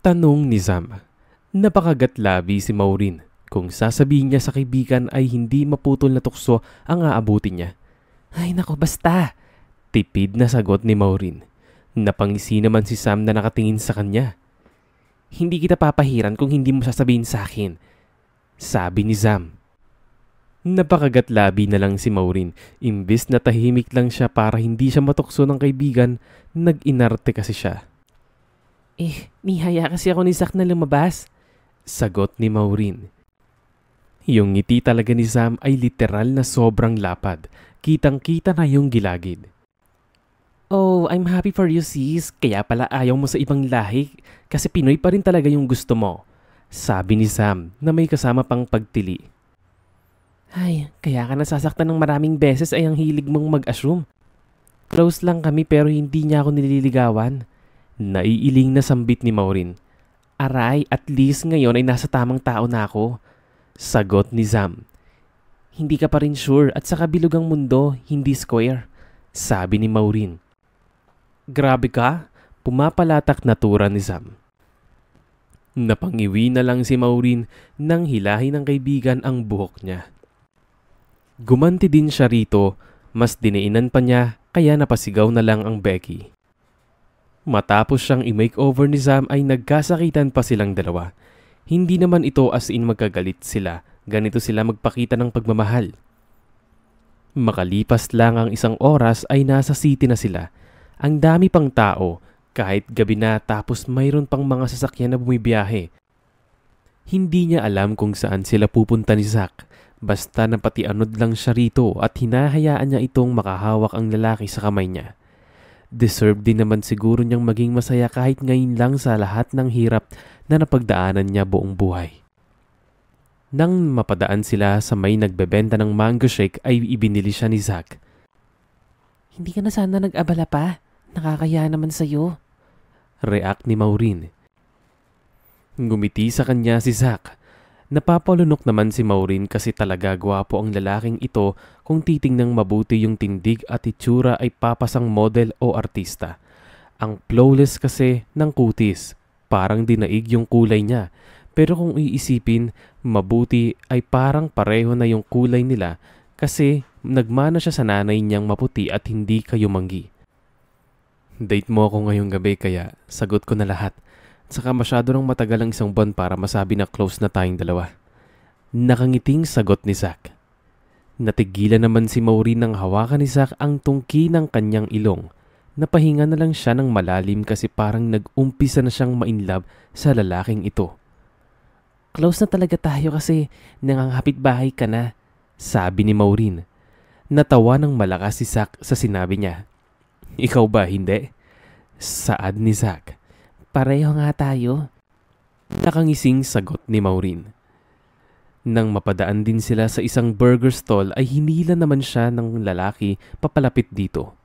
Tanong ni Sam. Napakagatlabi si Maureen. Kung sasabihin niya sa kaibigan ay hindi maputol na tukso ang aabutin niya.
Ay nako, basta.
Tipid na sagot ni Maureen. Napangisi naman si Sam na nakatingin sa kanya.
Hindi kita papahiran kung hindi mo sasabihin sa akin.
Sabi ni Sam. Napakagatlabi na lang si Maureen. Imbis na tahimik lang siya para hindi siya matukso ng kaibigan, nag-inarte kasi siya.
Nihaya kasi ako ni Zach na lumabas.
Sagot ni Maureen. Yung ngiti talaga ni Sam ay literal na sobrang lapad. Kitang-kita na yung gilagid.
Oh, I'm happy for you, sis. Kaya pala ayaw mo sa ibang lahi kasi Pinoy pa rin talaga yung gusto mo.
Sabi ni Sam na may kasama pang pagtili.
Ay, kaya ka nasasaktan ng maraming beses ay ang hilig mong mag-assume. Close lang kami pero hindi niya ako nililigawan.
Naiiling na sambit ni Maureen.
Aray, at least ngayon ay nasa tamang tao na ako.
Sagot ni Sam.
Hindi ka pa rin sure at sa kabilog ang mundo, hindi square.
Sabi ni Maureen.
Grabe ka?
Pumapalatak na tura ni Sam. Napangiwi na lang si Maureen nang hilahin ng kaibigan ang buhok niya. Gumanti din siya rito, mas dinainan pa niya kaya napasigaw na lang ang Becky. Matapos siyang i-makeover ni Sam ay nagkasakitan pa silang dalawa. Hindi naman ito as in magkagalit sila, ganito sila magpakita ng pagmamahal. Makalipas lang ang 1 oras ay nasa city na sila. Ang dami pang tao, kahit gabi na tapos mayroon pang mga sasakyan na bumibiyahe. Hindi niya alam kung saan sila pupunta ni Zach, basta napatianod lang siya rito at hinahayaan niya itong makahawak ang lalaki sa kamay niya. Deserve din naman siguro niyang maging masaya kahit ngayon lang sa lahat ng hirap na napagdaanan niya buong buhay. Nang mapadaan sila sa may nagbebenta ng mango shake ay ibinili siya ni Zach.
Hindi ka na sana nag-abala pa. Nakakaya naman sa'yo.
React ni Maureen. Ngumiti sa kanya si Zach. Napapalunok naman si Maureen kasi talaga gwapo ang lalaking ito kung titingnang mabuti yung tindig at itsura ay papasang model o artista. Ang flawless kasi ng kutis. Parang dinaig yung kulay niya. Pero kung iisipin, mabuti ay parang pareho na yung kulay nila kasi nagmana siya sa nanay niyang maputi at hindi kayumanggi. Date mo ako ngayong gabi kaya sagot ko na lahat. Saka masyado nang matagal ang 1 buwan para masabi na close na tayong dalawa. Nakangiting sagot ni Zach. Natigilan naman si Maureen nang hawakan ni Zach ang tungki ng kanyang ilong. Napahinga na lang siya ng malalim kasi parang nag-umpisa na siyang ma-inlove sa lalaking ito.
Close na talaga tayo kasi nangangapit bahay ka na.
Sabi ni Maureen. Natawa ng malakas si Zach sa sinabi niya. Ikaw ba hindi? Saad ni Zach.
Pareho nga tayo.
Nakangising sagot ni Maureen. Nang mapadaan din sila sa isang burger stall ay hinila naman siya ng lalaki papalapit dito.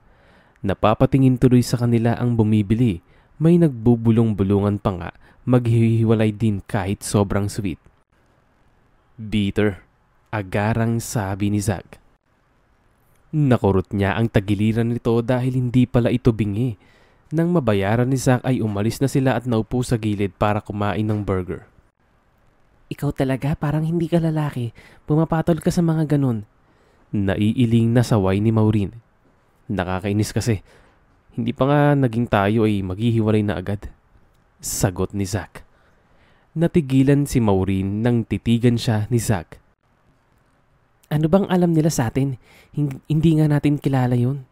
Napapatingin tuloy sa kanila ang bumibili. May nagbubulong-bulungan pa nga, maghihiwalay din kahit sobrang sweet. Bitter, agarang sabi ni Zach. Nakurot niya ang tagiliran nito dahil hindi pala ito bingi. Nang mabayaran ni Zach ay umalis na sila at naupo sa gilid para kumain ng burger.
Ikaw talaga parang hindi ka lalaki. Pumapatol ka sa mga ganun.
Naiiling na saway ni Maureen. Nakakainis kasi. Hindi pa nga naging tayo ay maghihiwalay na agad. Sagot ni Zach. Natigilan si Maureen nang titigan siya ni Zach.
Ano bang alam nila sa atin? Hindi nga natin kilala yun.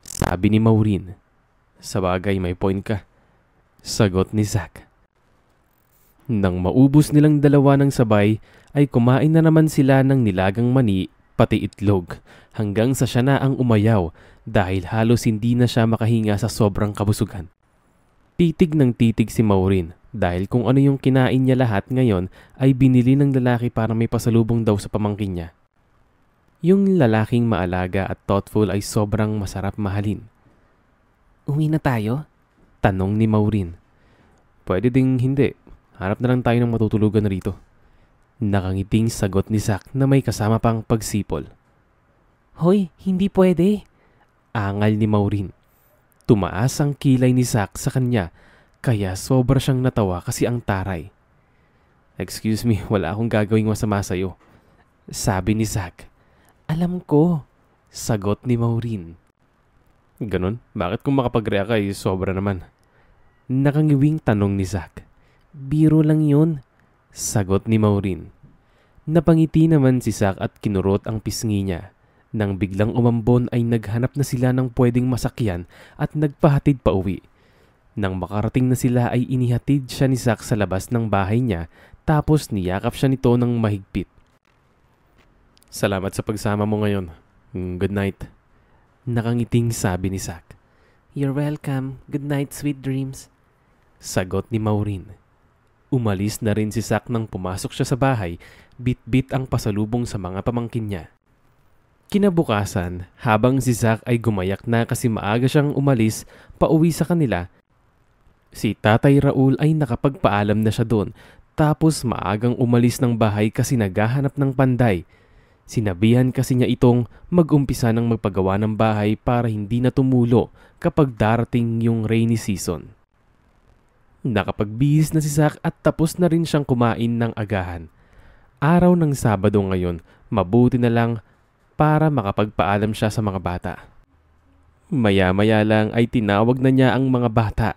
Sabi ni Maureen. Sabagay may point ka. Sagot ni Zach. Nang maubos nilang dalawa ng sabay ay kumain na naman sila ng nilagang mani pati itlog hanggang sa siya na ang umayaw dahil halos hindi na siya makahinga sa sobrang kabusugan. Titig ng titig si Maureen dahil kung ano yung kinain niya lahat ngayon ay binili ng lalaki para may pasalubong daw sa pamangkin niya. Yung lalaking maalaga at thoughtful ay sobrang masarap mahalin.
Uwi na tayo?
Tanong ni Maureen. Pwede ding hindi. Harap na lang tayo ng matutulugan rito. Nakangiting sagot ni Zack na may kasama pang pagsipol.
Hoy, hindi pwede.
Angal ni Maureen. Tumaas ang kilay ni Zack sa kanya kaya sobra siyang natawa kasi ang taray. Excuse me, wala akong gagawing masama sa'yo. Sabi ni Zack.
Alam ko.
Sagot ni Maureen. Ganon? Bakit kung makapag-react ka sobra naman? Nakangiwing tanong ni Zack.
Biro lang yun.
Sagot ni Maureen. Napangiti naman si Zack at kinurot ang pisngi niya. Nang biglang umambon ay naghanap na sila ng pwedeng masakyan at nagpahatid pa uwi. Nang makarating na sila ay inihatid siya ni Zack sa labas ng bahay niya tapos niyakap siya nito ng mahigpit. Salamat sa pagsama mo ngayon. Good night. Nakangiting sabi ni Zack.
You're welcome. Good night, sweet dreams.
Sagot ni Maureen. Umalis na rin si Zack nang pumasok siya sa bahay, bit-bit ang pasalubong sa mga pamangkin niya. Kinabukasan, habang si Zack ay gumayak na kasi maaga siyang umalis pauwi sa kanila, si Tatay Raul ay nakapagpaalam na siya doon tapos maagang umalis ng bahay kasi naghahanap ng panday. Sinabihan kasi niya itong mag-umpisa ng magpagawa ng bahay para hindi na tumulo kapag darating yung rainy season. Nakapagbihis na si Zack at tapos na rin siyang kumain ng agahan. Araw ng Sabado ngayon, mabuti na lang para makapagpaalam siya sa mga bata. Maya-maya lang ay tinawag na niya ang mga bata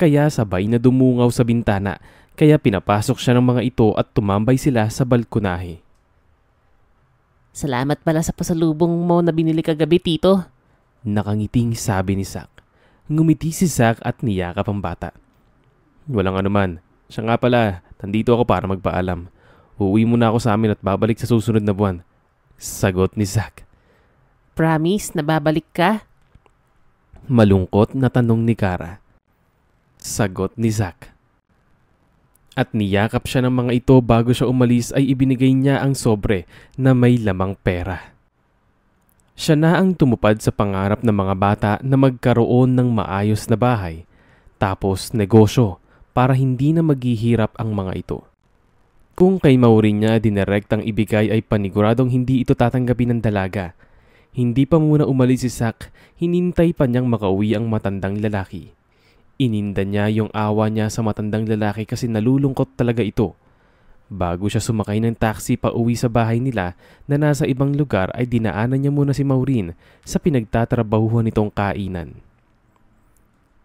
kaya sabay na dumungaw sa bintana kaya pinapasok siya ng mga ito at tumambay sila sa balkonahe.
Salamat pala sa pasalubong mo na binili kagabi, Tito.
Nakangiting sabi ni Zack. Ngumiti si Zack at niyakap ang bata. Walang anuman. Siya nga pala, nandito ako para magpaalam. Uuwi muna ako sa amin at babalik sa susunod na buwan. Sagot ni Zack.
Promise na babalik ka?
Malungkot na tanong ni Kara. Sagot ni Zack. At niyakap siya ng mga ito bago siya umalis ay ibinigay niya ang sobre na may lamang pera. Siya na ang tumupad sa pangarap ng mga bata na magkaroon ng maayos na bahay, tapos negosyo para hindi na maghihirap ang mga ito. Kung kay Maureen niya direktang ibigay ay paniguradong hindi ito tatanggapin ng dalaga. Hindi pa muna umalis si Zack, hinintay pa niyang makauwi ang matandang lalaki. Ininda niya yung awa niya sa matandang lalaki kasi nalulungkot talaga ito. Bago siya sumakay ng taxi pa uwi sa bahay nila na nasa ibang lugar ay dinaanan niya muna si Maureen sa pinagtatrabahuhan nitong kainan.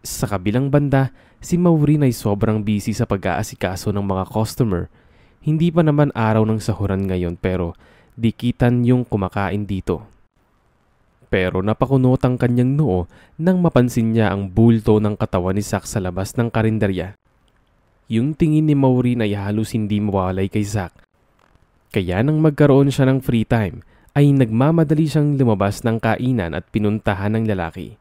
Sa kabilang banda, si Maureen ay sobrang busy sa pag-aasikaso ng mga customer. Hindi pa naman araw ng sahuran ngayon pero dikitan yung kumakain dito. Pero napakunot ang kanyang noo nang mapansin niya ang bulto ng katawan ni Zack sa labas ng karinderya. Yung tingin ni Maureen ay halos hindi mawalay kay Zack. Kaya nang magkaroon siya ng free time, ay nagmamadali siyang lumabas ng kainan at pinuntahan ng lalaki.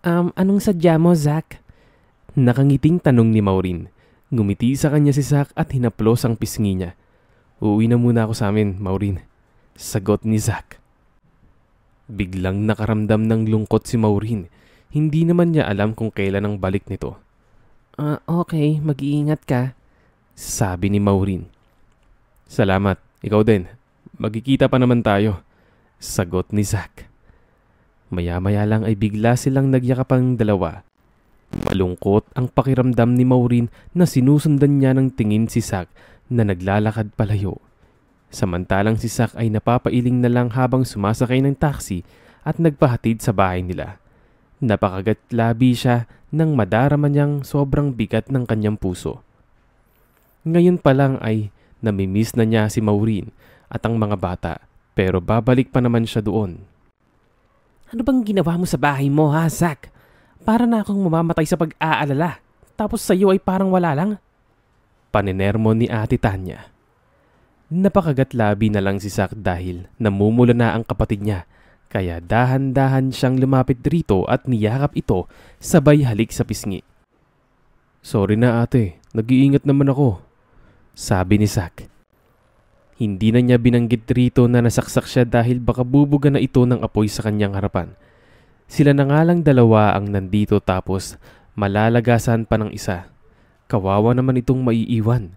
Anong sadya mo, Zack?
Nakangiting tanong ni Maureen. Ngumiti sa kanya si Zack at hinaplos ang pisngi niya. Uuwi na muna ako sa amin, Maureen. Sagot ni Zack. Biglang nakaramdam ng lungkot si Maureen. Hindi naman niya alam kung kailan ang balik nito.
Okay, mag-iingat ka.
Sabi ni Maureen. Salamat, ikaw din. Magkikita pa naman tayo. Sagot ni Zack. Maya-maya lang ay bigla silang nagyakapang dalawa. Malungkot ang pakiramdam ni Maureen na sinusundan niya ng tingin si Zack na naglalakad palayo. Samantalang si Zack ay napapailing na lang habang sumasakay ng taxi at nagpahatid sa bahay nila. Napakagatlabi siya nang madarama niyang sobrang bigat ng kanyang puso. Ngayon pa lang ay namimiss na niya si Maureen at ang mga bata pero babalik pa naman siya doon.
Ano bang ginawa mo sa bahay mo, ha, Zack? Para na akong mamamatay sa pag-aalala. Tapos sa iyo ay parang wala lang.
Paninermo ni Ate Tanya. Napakagatlabi na lang si Zack dahil namumula na ang kapatid niya. Kaya dahan-dahan siyang lumapit rito at niyakap ito sabay halik sa pisngi. Sorry na ate, nag-iingat naman ako. Sabi ni Zack. Hindi na niya binanggit rito na nasaksak siya dahil baka bubuga na ito ng apoy sa kanyang harapan. Sila na nga lang dalawa ang nandito tapos malalagasan pa ng isa. Kawawa naman itong maiiwan.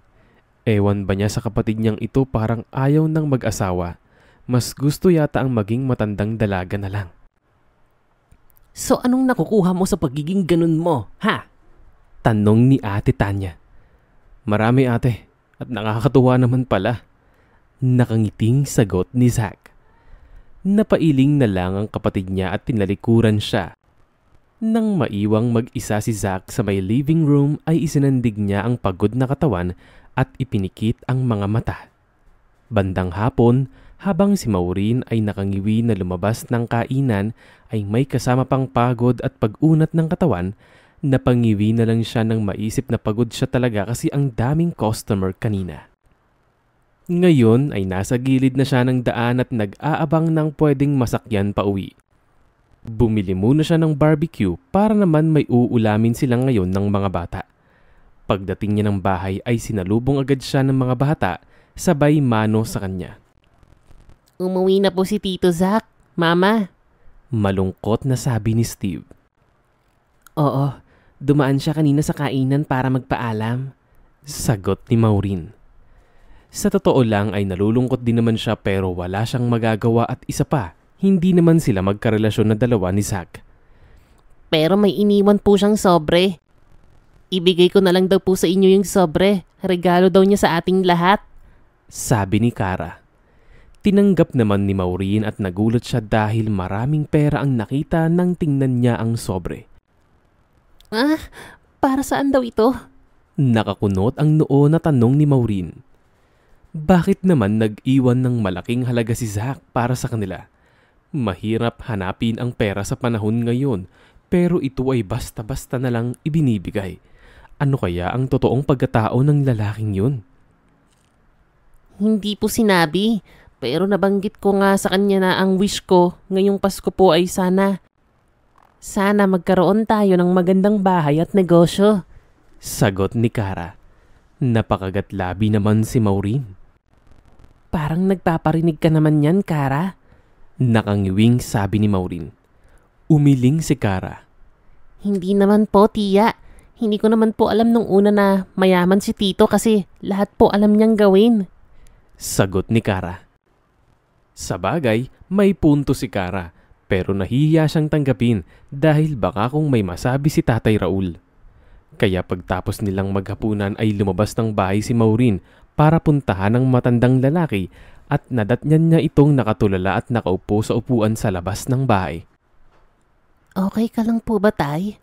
Ewan ba niya sa kapatid niyang ito parang ayaw ng mag-asawa. Mas gusto yata ang maging matandang dalaga na lang.
So anong nakukuha mo sa pagiging ganun mo, ha?
Tanong ni Ate Tanya. Marami ate, at nakakatuwa naman pala. Nakangiting sagot ni Zack. Napailing na lang ang kapatid niya at tinalikuran siya. Nang maiwang mag-isa si Zack sa may living room ay isinandig niya ang pagod na katawan at ipinikit ang mga mata. Bandang hapon, habang si Maureen ay nakangiwi na lumabas ng kainan ay may kasama pang pagod at pag-unat ng katawan, napangiwi na lang siya nang maisip na pagod siya talaga kasi ang daming customer kanina. Ngayon ay nasa gilid na siya ng daan at nag-aabang ng pwedeng masakyan pa uwi. Bumili muna siya ng barbecue para naman may uulamin sila ngayon ng mga bata. Pagdating niya ng bahay ay sinalubong agad siya ng mga bata sabay mano sa kanya.
Umuwi na po si Tito Zack, Mama.
Malungkot na sabi ni Steve.
Oo, dumaan siya kanina sa kainan para magpaalam.
Sagot ni Maureen. Sa totoo lang ay nalulungkot din naman siya pero wala siyang magagawa at isa pa, hindi naman sila magkarelasyon na dalawa ni Zack.
Pero may iniwan po siyang sobre. Ibigay ko na lang daw po sa inyo yung sobre. Regalo daw niya sa ating lahat.
Sabi ni Cara. Tinanggap naman ni Maureen at nagulat siya dahil maraming pera ang nakita nang tingnan niya ang sobre.
Ah, para saan daw ito?
Nakakunot ang noo na tanong ni Maureen. Bakit naman nag-iwan ng malaking halaga si Zack para sa kanila? Mahirap hanapin ang pera sa panahon ngayon pero ito ay basta-basta na lang ibinibigay. Ano kaya ang totoong pagkatao ng lalaking yun?
Hindi po sinabi, pero nabanggit ko nga sa kanya na ang wish ko ngayong Pasko po ay sana magkaroon tayo ng magandang bahay at negosyo.
Sagot ni Cara. Napakagatlabi naman si Maureen.
Parang nagpaparinig ka naman yan, Cara.
Nakangiwing sabi ni Maureen. Umiling si Cara.
Hindi naman po, Tiya. Hindi ko naman po alam nung una na mayaman si Tito kasi lahat po alam niyang gawin.
Sagot ni Cara. Sa bagay, may punto si Cara pero nahihiya siyang tanggapin dahil baka kung may masabi si Tatay Raul. Kaya pagtapos nilang maghapunan ay lumabas ng bahay si Maureen para puntahan ang matandang lalaki at nadatnyan niya itong nakatulala at nakaupo sa upuan sa labas ng bahay.
Okay ka lang po ba, Tay?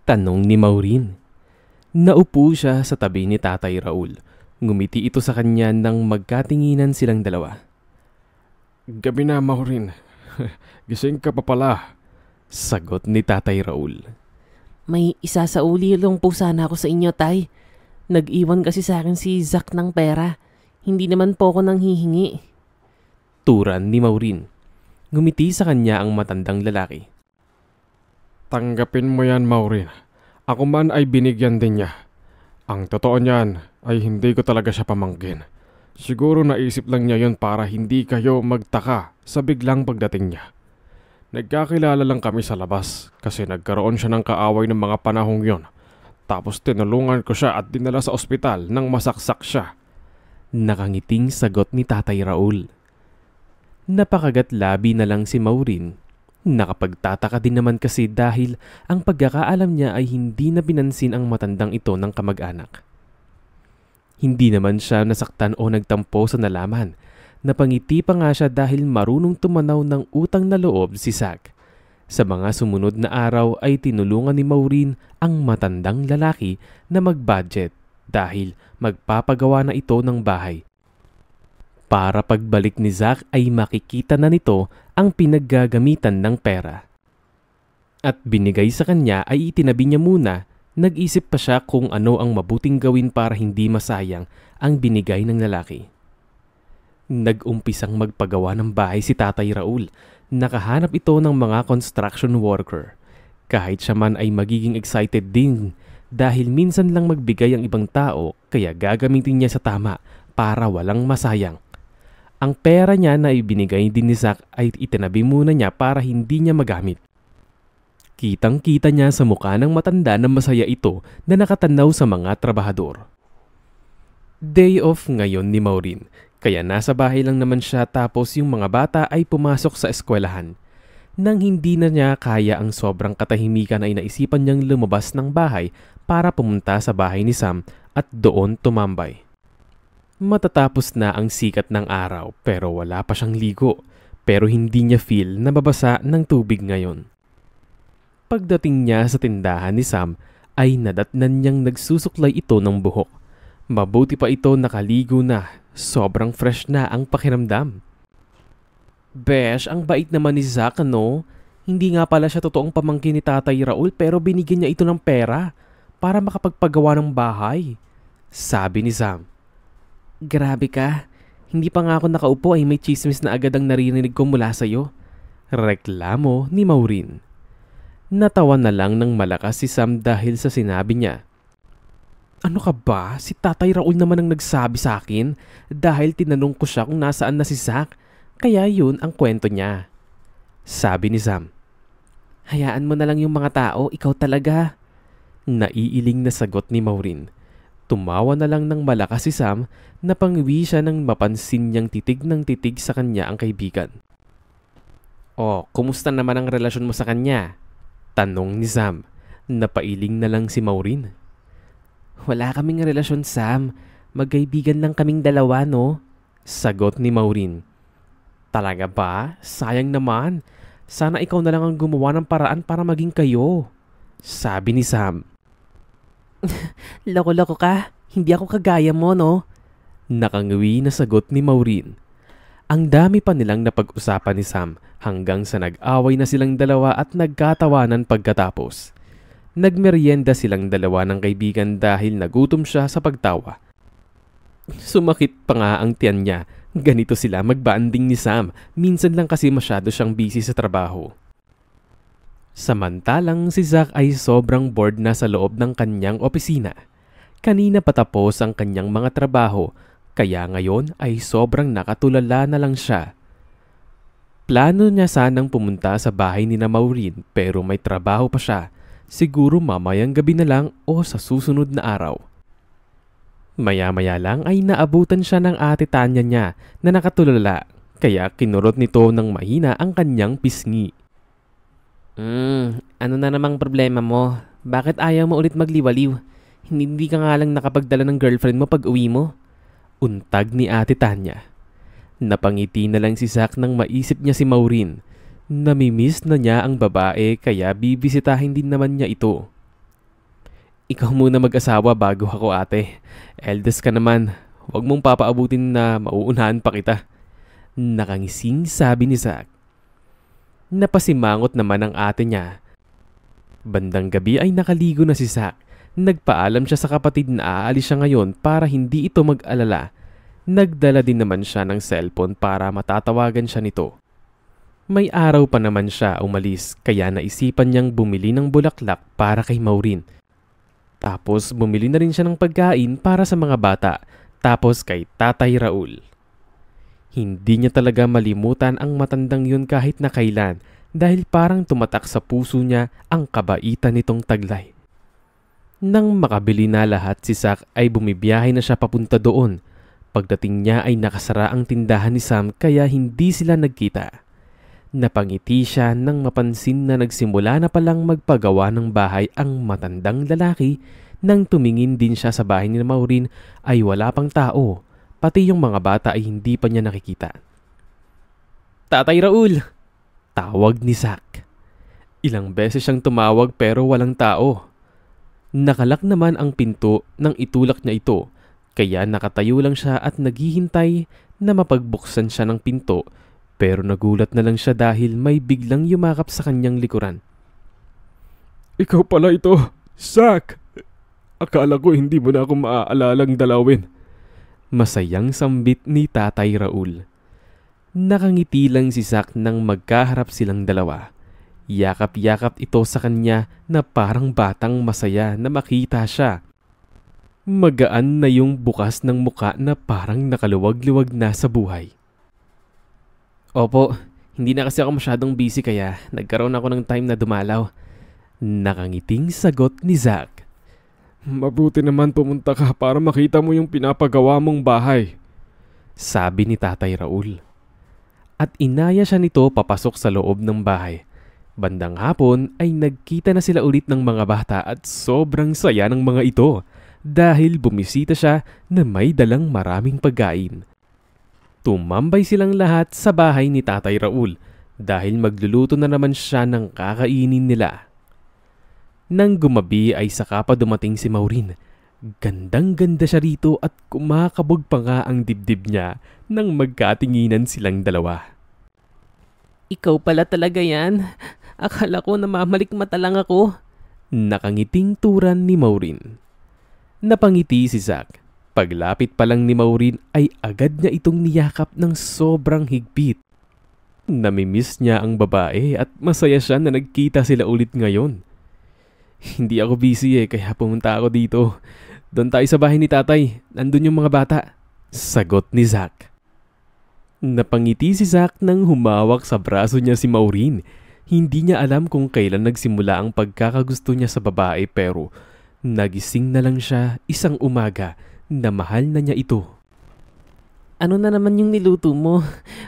Tanong ni Maureen. Naupo siya sa tabi ni Tatay Raul. Ngumiti ito sa kanya nang magkatinginan silang dalawa.
Gabi na, Maureen. Gising ka pa pala.
Sagot ni Tatay Raul.
May isasauli lang po sana ako sa inyo, Tay. Nag-iwan kasi sa akin si Zack ng pera. Hindi naman po ako nang hihingi.
Turan ni Maureen. Ngumiti sa kanya ang matandang lalaki.
Tanggapin mo yan, Maureen. Ako man ay binigyan din niya. Ang totoo niyan ay hindi ko talaga siya pamangkin. Siguro naisip lang niya yon para hindi kayo magtaka sa biglang pagdating niya. Nagkakilala lang kami sa labas kasi nagkaroon siya ng kaaway ng mga panahong yon. Tapos tinulungan ko siya at dinala sa ospital nang masaksak siya.
Nakangiting sagot ni Tatay Raul. Napakagatlabi na lang si Maureen. Nakapagtataka din naman kasi dahil ang pagkakaalam niya ay hindi na binansin ang matandang ito ng kamag-anak. Hindi naman siya nasaktan o nagtampo sa nalaman. Napangiti pa nga siya dahil marunong tumanaw ng utang na loob si Zack. Sa mga sumunod na araw ay tinulungan ni Maureen ang matandang lalaki na mag-budget dahil magpapagawa na ito ng bahay. Para pagbalik ni Zack ay makikita na nito ang pinaggagamitan ng pera. At binigay sa kanya ay itinabi niya muna, nag-isip pa siya kung ano ang mabuting gawin para hindi masayang ang binigay ng lalaki. Nag-umpisang magpagawa ng bahay si Tatay Raul. Nakahanap ito ng mga construction worker. Kahit siya man ay magiging excited din dahil minsan lang magbigay ang ibang tao kaya gagamitin niya sa tama para walang masayang. Ang pera niya na ibinigay din ni Zack ay itinabi muna niya para hindi niya magamit. Kitang-kita niya sa mukha ng matanda na masaya ito na nakatanaw sa mga trabahador. Day off ngayon ni Maureen, kaya nasa bahay lang naman siya tapos yung mga bata ay pumasok sa eskwelahan. Nang hindi na niya kaya ang sobrang katahimikan ay naisipan niyang lumabas ng bahay para pumunta sa bahay ni Sam at doon tumambay. Matatapos na ang sikat ng araw pero wala pa siyang ligo, pero hindi niya feel na babasa ng tubig ngayon. Pagdating niya sa tindahan ni Sam ay nadatnan niyang nagsusuklay ito ng buhok. Mabuti pa ito nakaligo na, sobrang fresh na ang pakiramdam. Besh, ang bait naman ni Zack, ano? Hindi nga pala siya totoong pamangkin ni Tatay Raul pero binigyan niya ito ng pera para makapagpagawa ng bahay, sabi ni Sam. Grabe ka, hindi pa nga ako nakaupo ay may chismis na agad ang naririnig ko mula sa'yo. Reklamo ni Maureen. Natawa na lang ng malakas si Sam dahil sa sinabi niya. Ano ka ba? Si Tatay Raul naman ang nagsabi sa akin dahil tinanong ko siya kung nasaan na si Zack. Kaya yun ang kwento niya. Sabi ni Sam. Hayaan mo na lang yung mga tao, ikaw talaga. Naiiling na sagot ni Maureen. Tumawa na lang ng malakas si Sam na pangwi siya nang mapansin niyang titig ng titig sa kanya ang kaibigan. Oh, kumusta naman ang relasyon mo sa kanya? Tanong ni Sam. Napailing na lang si Maureen. Wala kaming relasyon, Sam. Magkaibigan lang kaming dalawa, no? Sagot ni Maureen. Talaga ba? Sayang naman. Sana ikaw na lang ang gumawa ng paraan para maging kayo. Sabi ni Sam. Loko-loko ka. Hindi ako kagaya mo, no? Nakangwi na sagot ni Maureen. Ang dami pa nilang napag-usapan ni Sam hanggang sa nag-away na silang dalawa at nagkatawanan pagkatapos. Nagmeryenda silang dalawa ng kaibigan dahil nagutom siya sa pagtawa. Sumakit pa nga ang tiyan niya. Ganito sila magbanding ni Sam. Minsan lang kasi masyado siyang busy sa trabaho. Samantalang si Zack ay sobrang bored na sa loob ng kanyang opisina. Kanina patapos ang kanyang mga trabaho, kaya ngayon ay sobrang nakatulala na lang siya. Plano niya sanang pumunta sa bahay ni na Maureen pero may trabaho pa siya. Siguro mamayang gabi na lang o sa susunod na araw. Maya-maya lang ay naabutan siya ng ate Tanya niya na nakatulala, kaya kinurot nito ng mahina ang kanyang pisngi. Ano na namang problema mo? Bakit ayaw mo ulit magliwaliw? Hindi ka nga lang nakapagdala ng girlfriend mo pag uwi mo? Untag ni ate Tanya. Napangiti na lang si Zack nang maisip niya si Maureen. Namimiss na niya ang babae kaya bibisitahin din naman niya ito. Ikaw muna mag-asawa bago ako, ate. Eldest ka naman. Huwag mong papaabutin na mauunahan pa kita. Nakangising sabi ni Zack. Napasimangot naman ang ate niya. Bandang gabi ay nakaligo na si Zack. Nagpaalam siya sa kapatid na aalis siya ngayon para hindi ito mag-alala. Nagdala din naman siya ng cellphone para matatawagan siya nito. May araw pa naman siya umalis kaya naisipan niyang bumili ng bulaklak para kay Maureen. Tapos bumili na rin siya ng pagkain para sa mga bata, tapos kay Tatay Raul. Hindi niya talaga malimutan ang matandang yun kahit na kailan dahil parang tumatak sa puso niya ang kabaitan nitong taglay. Nang makabili na lahat si Zack ay bumibiyahe na siya papunta doon. Pagdating niya ay nakasara ang tindahan ni Sam kaya hindi sila nagkita. Napangiti siya nang mapansin na nagsimula na palang magpagawa ng bahay ang matandang lalaki. Nang tumingin din siya sa bahay ni Maureen ay wala pang tao. Pati yung mga bata ay hindi pa niya nakikita. Tatay Raul! Tawag ni Zack. Ilang beses siyang tumawag pero walang tao. Nakalak naman ang pinto nang itulak niya ito. Kaya nakatayo lang siya at naghihintay na mapagbuksan siya ng pinto. Pero nagulat na lang siya dahil may biglang yumakap sa kanyang likuran. Ikaw pala ito, Zack! Akala ko hindi mo na ako maaalalang dalawin. Masayang sambit ni Tatay Raul. Nakangiti lang si Zack nang magkaharap silang dalawa. Yakap-yakap ito sa kanya na parang batang masaya na makita siya. Magaan na yung bukas ng muka na parang nakaluwag-luwag na sa buhay.
Opo, hindi na kasi ako masyadong busy kaya nagkaroon ako ng time na dumalaw. Nakangiting sagot ni Zack.
Mabuti naman pumunta ka para makita mo yung pinapagawa mong bahay.
Sabi ni Tatay Raul. At inaya siya nito papasok sa loob ng bahay. Bandang hapon ay nagkita na sila ulit ng mga bata at sobrang saya ng mga ito dahil bumisita siya na may dalang maraming pagkain. Tumambay silang lahat sa bahay ni Tatay Raul dahil magluluto na naman siya ng kakainin nila. Nang gumabi ay saka pa dumating si Maureen. Gandang-ganda siya rito at kumakabog pa nga ang dibdib niya nang magkatinginan silang dalawa.
Ikaw pala talaga yan. Akala ko namamalik mata lang ako.
Nakangiting turan ni Maureen. Napangiti si Zack. Paglapit pa lang ni Maureen ay agad niya itong niyakap ng sobrang higpit. Namimiss niya ang babae at masaya siya na nagkita sila ulit ngayon. Hindi ako busy kaya pumunta ako dito. Doon tayo sa bahay ni tatay. Nandun yung mga bata. Sagot ni Zack. Napangiti si Zack nang humawak sa braso niya si Maureen. Hindi niya alam kung kailan nagsimula ang pagkakagusto niya sa babae pero nagising na lang siya isang umaga na mahal na niya ito.
Ano na naman yung niluto mo?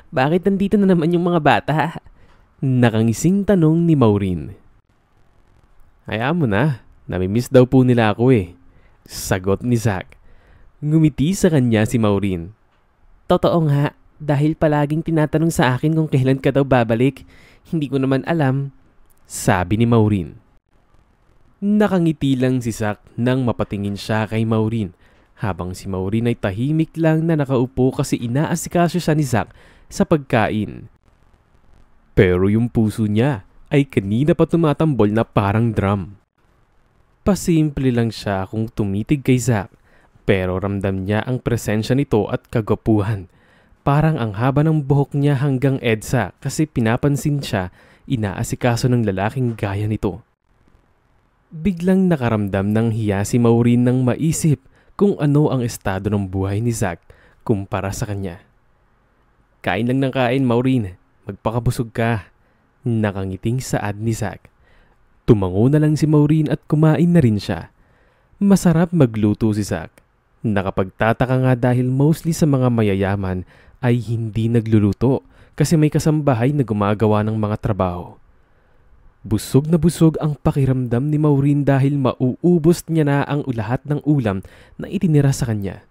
Bakit nandito na naman yung mga bata?
Nakangising tanong ni Maureen. Hayaan mo na, namimiss daw po nila ako Sagot ni Zack. Ngumiti sa kanya si Maureen.
Totoo nga, dahil palaging tinatanong sa akin kung kailan ka daw babalik. Hindi ko naman alam.
Sabi ni Maureen. Nakangiti lang si Zack nang mapatingin siya kay Maureen. Habang si Maureen ay tahimik lang na nakaupo kasi inaasikaso siya ni Zack sa pagkain. Pero yung puso niya ay kanina pa tumatambol na parang drum. Pasimple lang siya kung tumitig kay Zack, pero ramdam niya ang presensya nito at kagwapuhan. Parang ang haba ng buhok niya hanggang EDSA kasi pinapansin siya inaasikaso ng lalaking gaya nito. Biglang nakaramdam ng hiya si Maureen nang maisip kung ano ang estado ng buhay ni Zack kumpara sa kanya. Kain lang ng kain, Maureen. Magpakabusog ka. Nakangiting saad ni Zack. Tumango na lang si Maureen at kumain na rin siya. Masarap magluto si Zack. Nakapagtataka nga dahil mostly sa mga mayayaman ay hindi nagluluto kasi may kasambahay na gumagawa ng mga trabaho. Busog na busog ang pakiramdam ni Maureen dahil mauubos niya na ang lahat ng ulam na itinira sa kanya.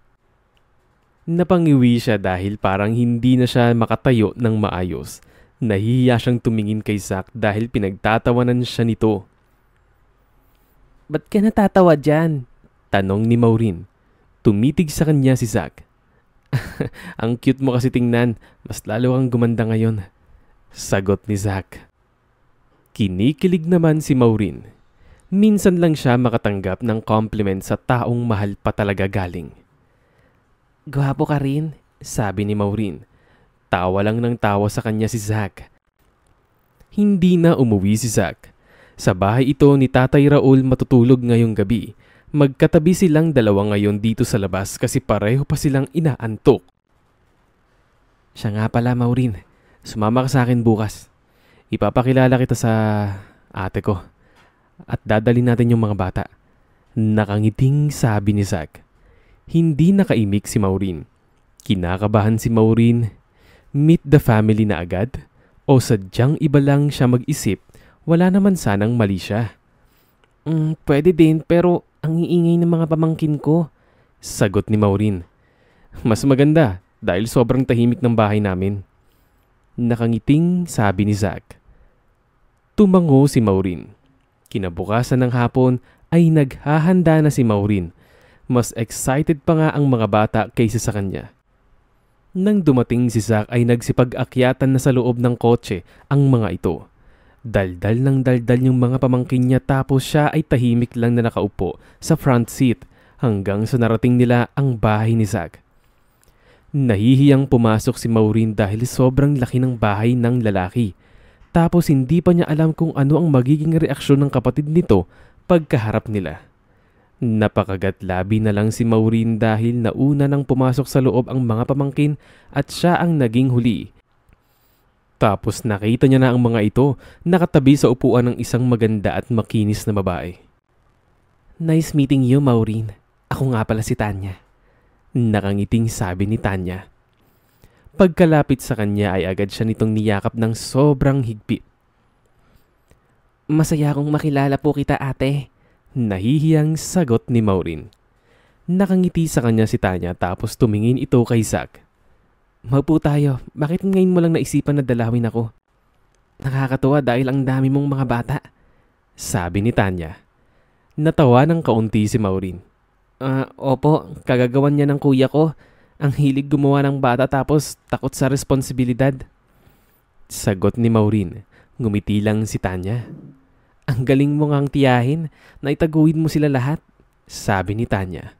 Napangiwi siya dahil parang hindi na siya makatayo ng maayos. Nahihiya siyang tumingin kay Zack dahil pinagtatawanan siya nito.
Ba't ka natatawa dyan?
Tanong ni Maureen. Tumitig sa kanya si Zack. Ang cute mo kasi tingnan. Mas lalo kang gumanda ngayon. Sagot ni Zack. Kinikilig naman si Maureen. Minsan lang siya makatanggap ng compliment sa taong mahal pa talaga galing.
Gwapo ka rin,
sabi ni Maureen. Tawa lang ng tawa sa kanya si Zack. Hindi na umuwi si Zack. Sa bahay ito ni Tatay Raul matutulog ngayong gabi. Magkatabi silang dalawa ngayon dito sa labas kasi pareho pa silang inaantok.
Siya nga pala, Maureen. Sumama ka sa akin bukas. Ipapakilala kita sa ate ko. At dadalhin natin yung mga bata.
Nakangiting sabi ni Zack. Hindi nakaimik si Maureen. Kinakabahan si Maureen. Meet the family na agad? O sadyang iba lang siya mag-isip, wala naman sanang mali siya?
Pwede din pero ang iingay ng mga pamangkin ko.
Sagot ni Maureen. Mas maganda dahil sobrang tahimik ng bahay namin. Nakangiting sabi ni Zack. Tumango si Maureen. Kinabukasan ng hapon ay naghahanda na si Maureen. Mas excited pa nga ang mga bata kaysa sa kanya. Nang dumating si Zack ay nagsipag-akyatan na sa loob ng kotse ang mga ito. Daldal ng daldal yung mga pamangkin niya tapos siya ay tahimik lang na nakaupo sa front seat hanggang sa narating nila ang bahay ni Zack. Nahihiyang pumasok si Maureen dahil sobrang laki ng bahay ng lalaki. Tapos hindi pa niya alam kung ano ang magiging reaksyon ng kapatid nito pagkaharap nila. Napakagatlabi na lang si Maureen dahil nauna nang pumasok sa loob ang mga pamangkin at siya ang naging huli. Tapos nakita niya na ang mga ito nakatabi sa upuan ng isang maganda at makinis na babae.
Nice meeting you, Maureen. Ako nga pala si Tanya.
Nakangiting sabi ni Tanya. Pagkalapit sa kanya ay agad siya nitong niyakap ng sobrang higpit.
Masaya akong makilala po kita, ate.
Nahihiyang sagot ni Maureen. Nakangiti sa kanya si Tanya tapos tumingin ito kay Zack.
Maupo tayo. Bakit ngayon mo lang naisipan na dalawin ako? Nakakatuwa dahil ang dami mong mga bata.
Sabi ni Tanya. Natawa ng kaunti si Maureen.
Opo, kagagawan niya ng kuya ko. Ang hilig gumawa ng bata tapos takot sa responsibilidad.
Sagot ni Maureen. Ngumiti lang si Tanya.
Ang galing mo ngang tiyahin na itaguhin mo sila lahat.
Sabi ni Tanya.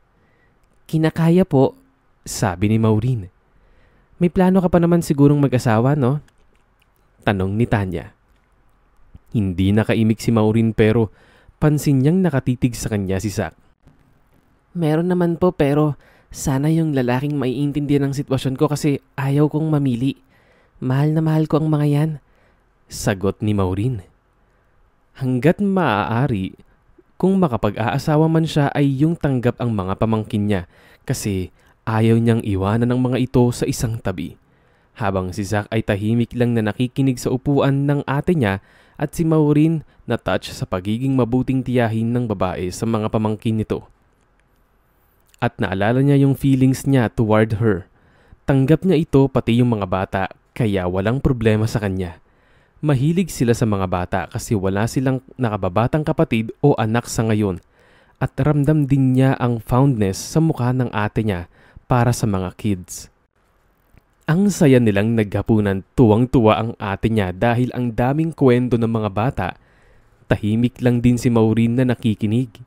Kinakaya po.
Sabi ni Maureen.
May plano ka pa naman sigurong mag-asawa, no?
Tanong ni Tanya. Hindi nakaimik si Maureen pero pansin niyang nakatitig sa kanya si Zack.
Meron naman po pero sana yung lalaking maiintindihan ng sitwasyon ko kasi ayaw kong mamili. Mahal na mahal ko ang mga yan.
Sagot ni Maureen. Hanggat maaari, kung makapag-aasawa man siya ay yung tanggap ang mga pamangkin niya kasi ayaw niyang iwanan ng mga ito sa isang tabi. Habang si Zack ay tahimik lang na nakikinig sa upuan ng ate niya at si Maureen na touch sa pagiging mabuting tiyahin ng babae sa mga pamangkin nito. At naalala niya yung feelings niya toward her. Tanggap niya ito pati yung mga bata kaya walang problema sa kanya. Mahilig sila sa mga bata kasi wala silang nakababatang kapatid o anak sa ngayon at ramdam din niya ang fondness sa mukha ng ate niya para sa mga kids. Ang saya nilang naghapunan, tuwang-tuwa ang ate niya dahil ang daming kwento ng mga bata. Tahimik lang din si Maureen na nakikinig.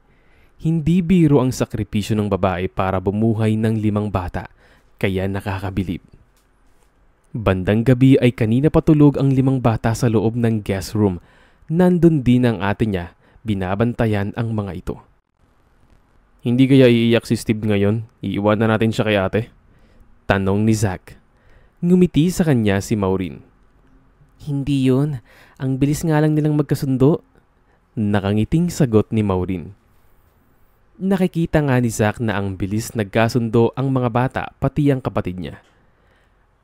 Hindi biro ang sakripisyo ng babae para bumuhay ng 5 bata, kaya nakakabilib. Bandang gabi ay kanina patulog ang 5 bata sa loob ng guest room. Nandun din ang ate niya, binabantayan ang mga ito. Hindi kaya iiyak si Steve ngayon? Iiwanan natin siya kay ate? Tanong ni Zack. Ngumiti sa kanya si Maureen.
Hindi yun. Ang bilis nga lang nilang magkasundo.
Nakangiting sagot ni Maureen. Nakikita nga ni Zack na ang bilis nagkasundo ang mga bata pati ang kapatid niya.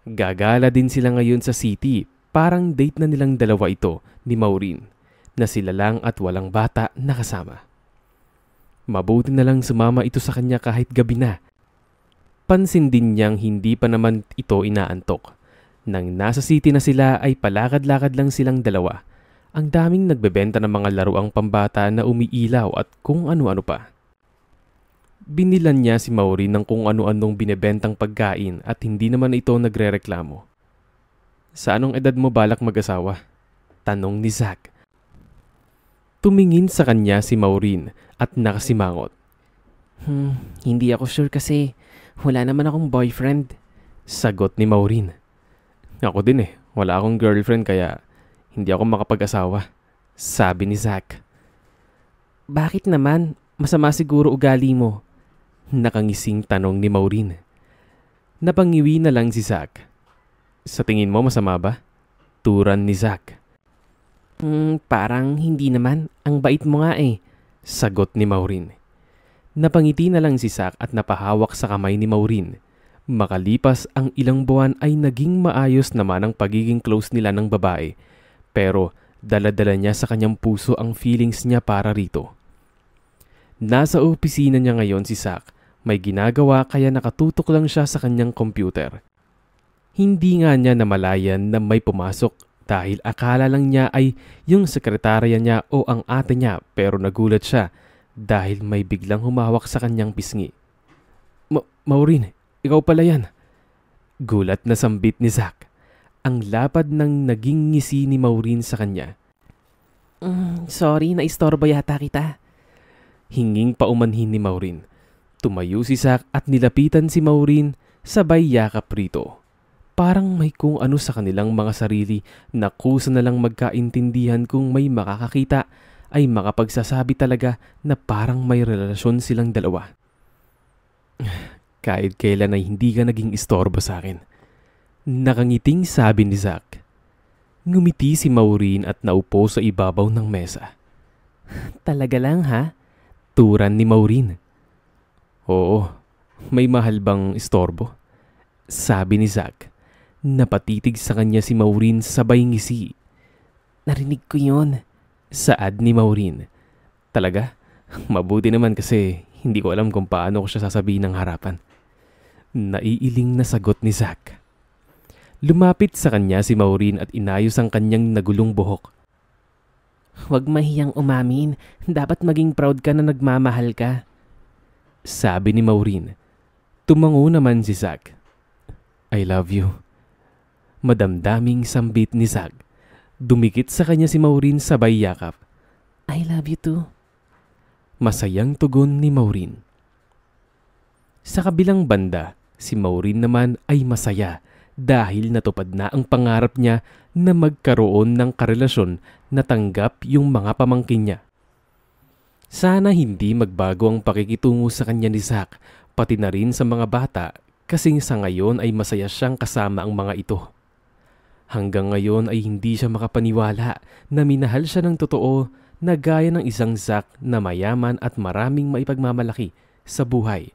Gagala din sila ngayon sa city. Parang date na nilang dalawa ito ni Maureen na sila lang at walang bata nakasama. Mabuti na lang sumama ito sa kanya kahit gabi na. Pansin din niyang hindi pa naman ito inaantok. Nang nasa city na sila ay palakad-lakad lang silang dalawa. Ang daming nagbebenta ng mga laruang pambata na umiilaw at kung ano-ano pa. Binilan niya si Maureen ng kung ano-anong binebentang pagkain at hindi naman ito nagrereklamo. Sa anong edad mo balak mag-asawa? Tanong ni Zack. Tumingin sa kanya si Maureen at nakasimangot.
Hindi ako sure kasi wala naman akong boyfriend.
Sagot ni Maureen. Ako din wala akong girlfriend kaya hindi ako makapag-asawa. Sabi ni Zack.
Bakit naman? Masama siguro ugali mo.
Nakangising tanong ni Maureen. Napangiwi na lang si Zack. Sa tingin mo masama ba? Turan ni Zack.
Parang hindi naman. Ang bait mo nga
Sagot ni Maureen. Napangiti na lang si Zack at napahawak sa kamay ni Maureen. Makalipas ang ilang buwan ay naging maayos naman ang pagiging close nila ng babae. Pero dala-dala niya sa kanyang puso ang feelings niya para rito. Nasa opisina niya ngayon si Zack. May ginagawa kaya nakatutok lang siya sa kanyang computer. Hindi nga niya namalayan na may pumasok dahil akala lang niya ay yung sekretarya niya o ang ate niya pero nagulat siya dahil may biglang humawak sa kanyang pisngi. Maureen, ikaw pala yan. Gulat na sambit ni Zack. Ang lapad ng naging ngisi ni Maureen sa kanya.
Sorry, naistorbo yata kita.
Hinging paumanhin ni Maureen. Tumayo si Zack at nilapitan si Maureen sabay yakap rito. Parang may kung ano sa kanilang mga sarili na kusa na lang magkaintindihan kung may makakakita ay makapagsasabi talaga na parang may relasyon silang dalawa. Kahit kailan ay hindi ka naging istorbo sa akin. Nakangiting sabi ni Zack. Ngumiti si Maureen at naupo sa ibabaw ng mesa.
Talaga lang ha?
Turan ni Maureen. Oo, may mahal bang istorbo? Sabi ni Zack. Napatitig sa kanya si Maureen sabay ngisi.
Narinig ko yun.
Saad ni Maureen. Talaga? Mabuti naman kasi hindi ko alam kung paano ko siya sasabihin ng harapan. Naiiling na sagot ni Zack. Lumapit sa kanya si Maureen at inayos ang kanyang nagulong buhok.
Huwag mahiyang umamin. Dapat maging proud ka na nagmamahal ka.
Sabi ni Maureen. Tumango naman si Zack. I love you. Madamdaming sambit ni Zack. Dumikit sa kanya si Maureen sabay yakap.
I love you too.
Masayang tugon ni Maureen. Sa kabilang banda, si Maureen naman ay masaya dahil natupad na ang pangarap niya na magkaroon ng karelasyon na tanggap yung mga pamangkin niya. Sana hindi magbago ang pakikitungo sa kanya ni Zack, pati na rin sa mga bata kasi sa ngayon ay masaya siyang kasama ang mga ito. Hanggang ngayon ay hindi siya makapaniwala na minahal siya ng totoo na gaya ng isang Zack na mayaman at maraming maipagmamalaki sa buhay.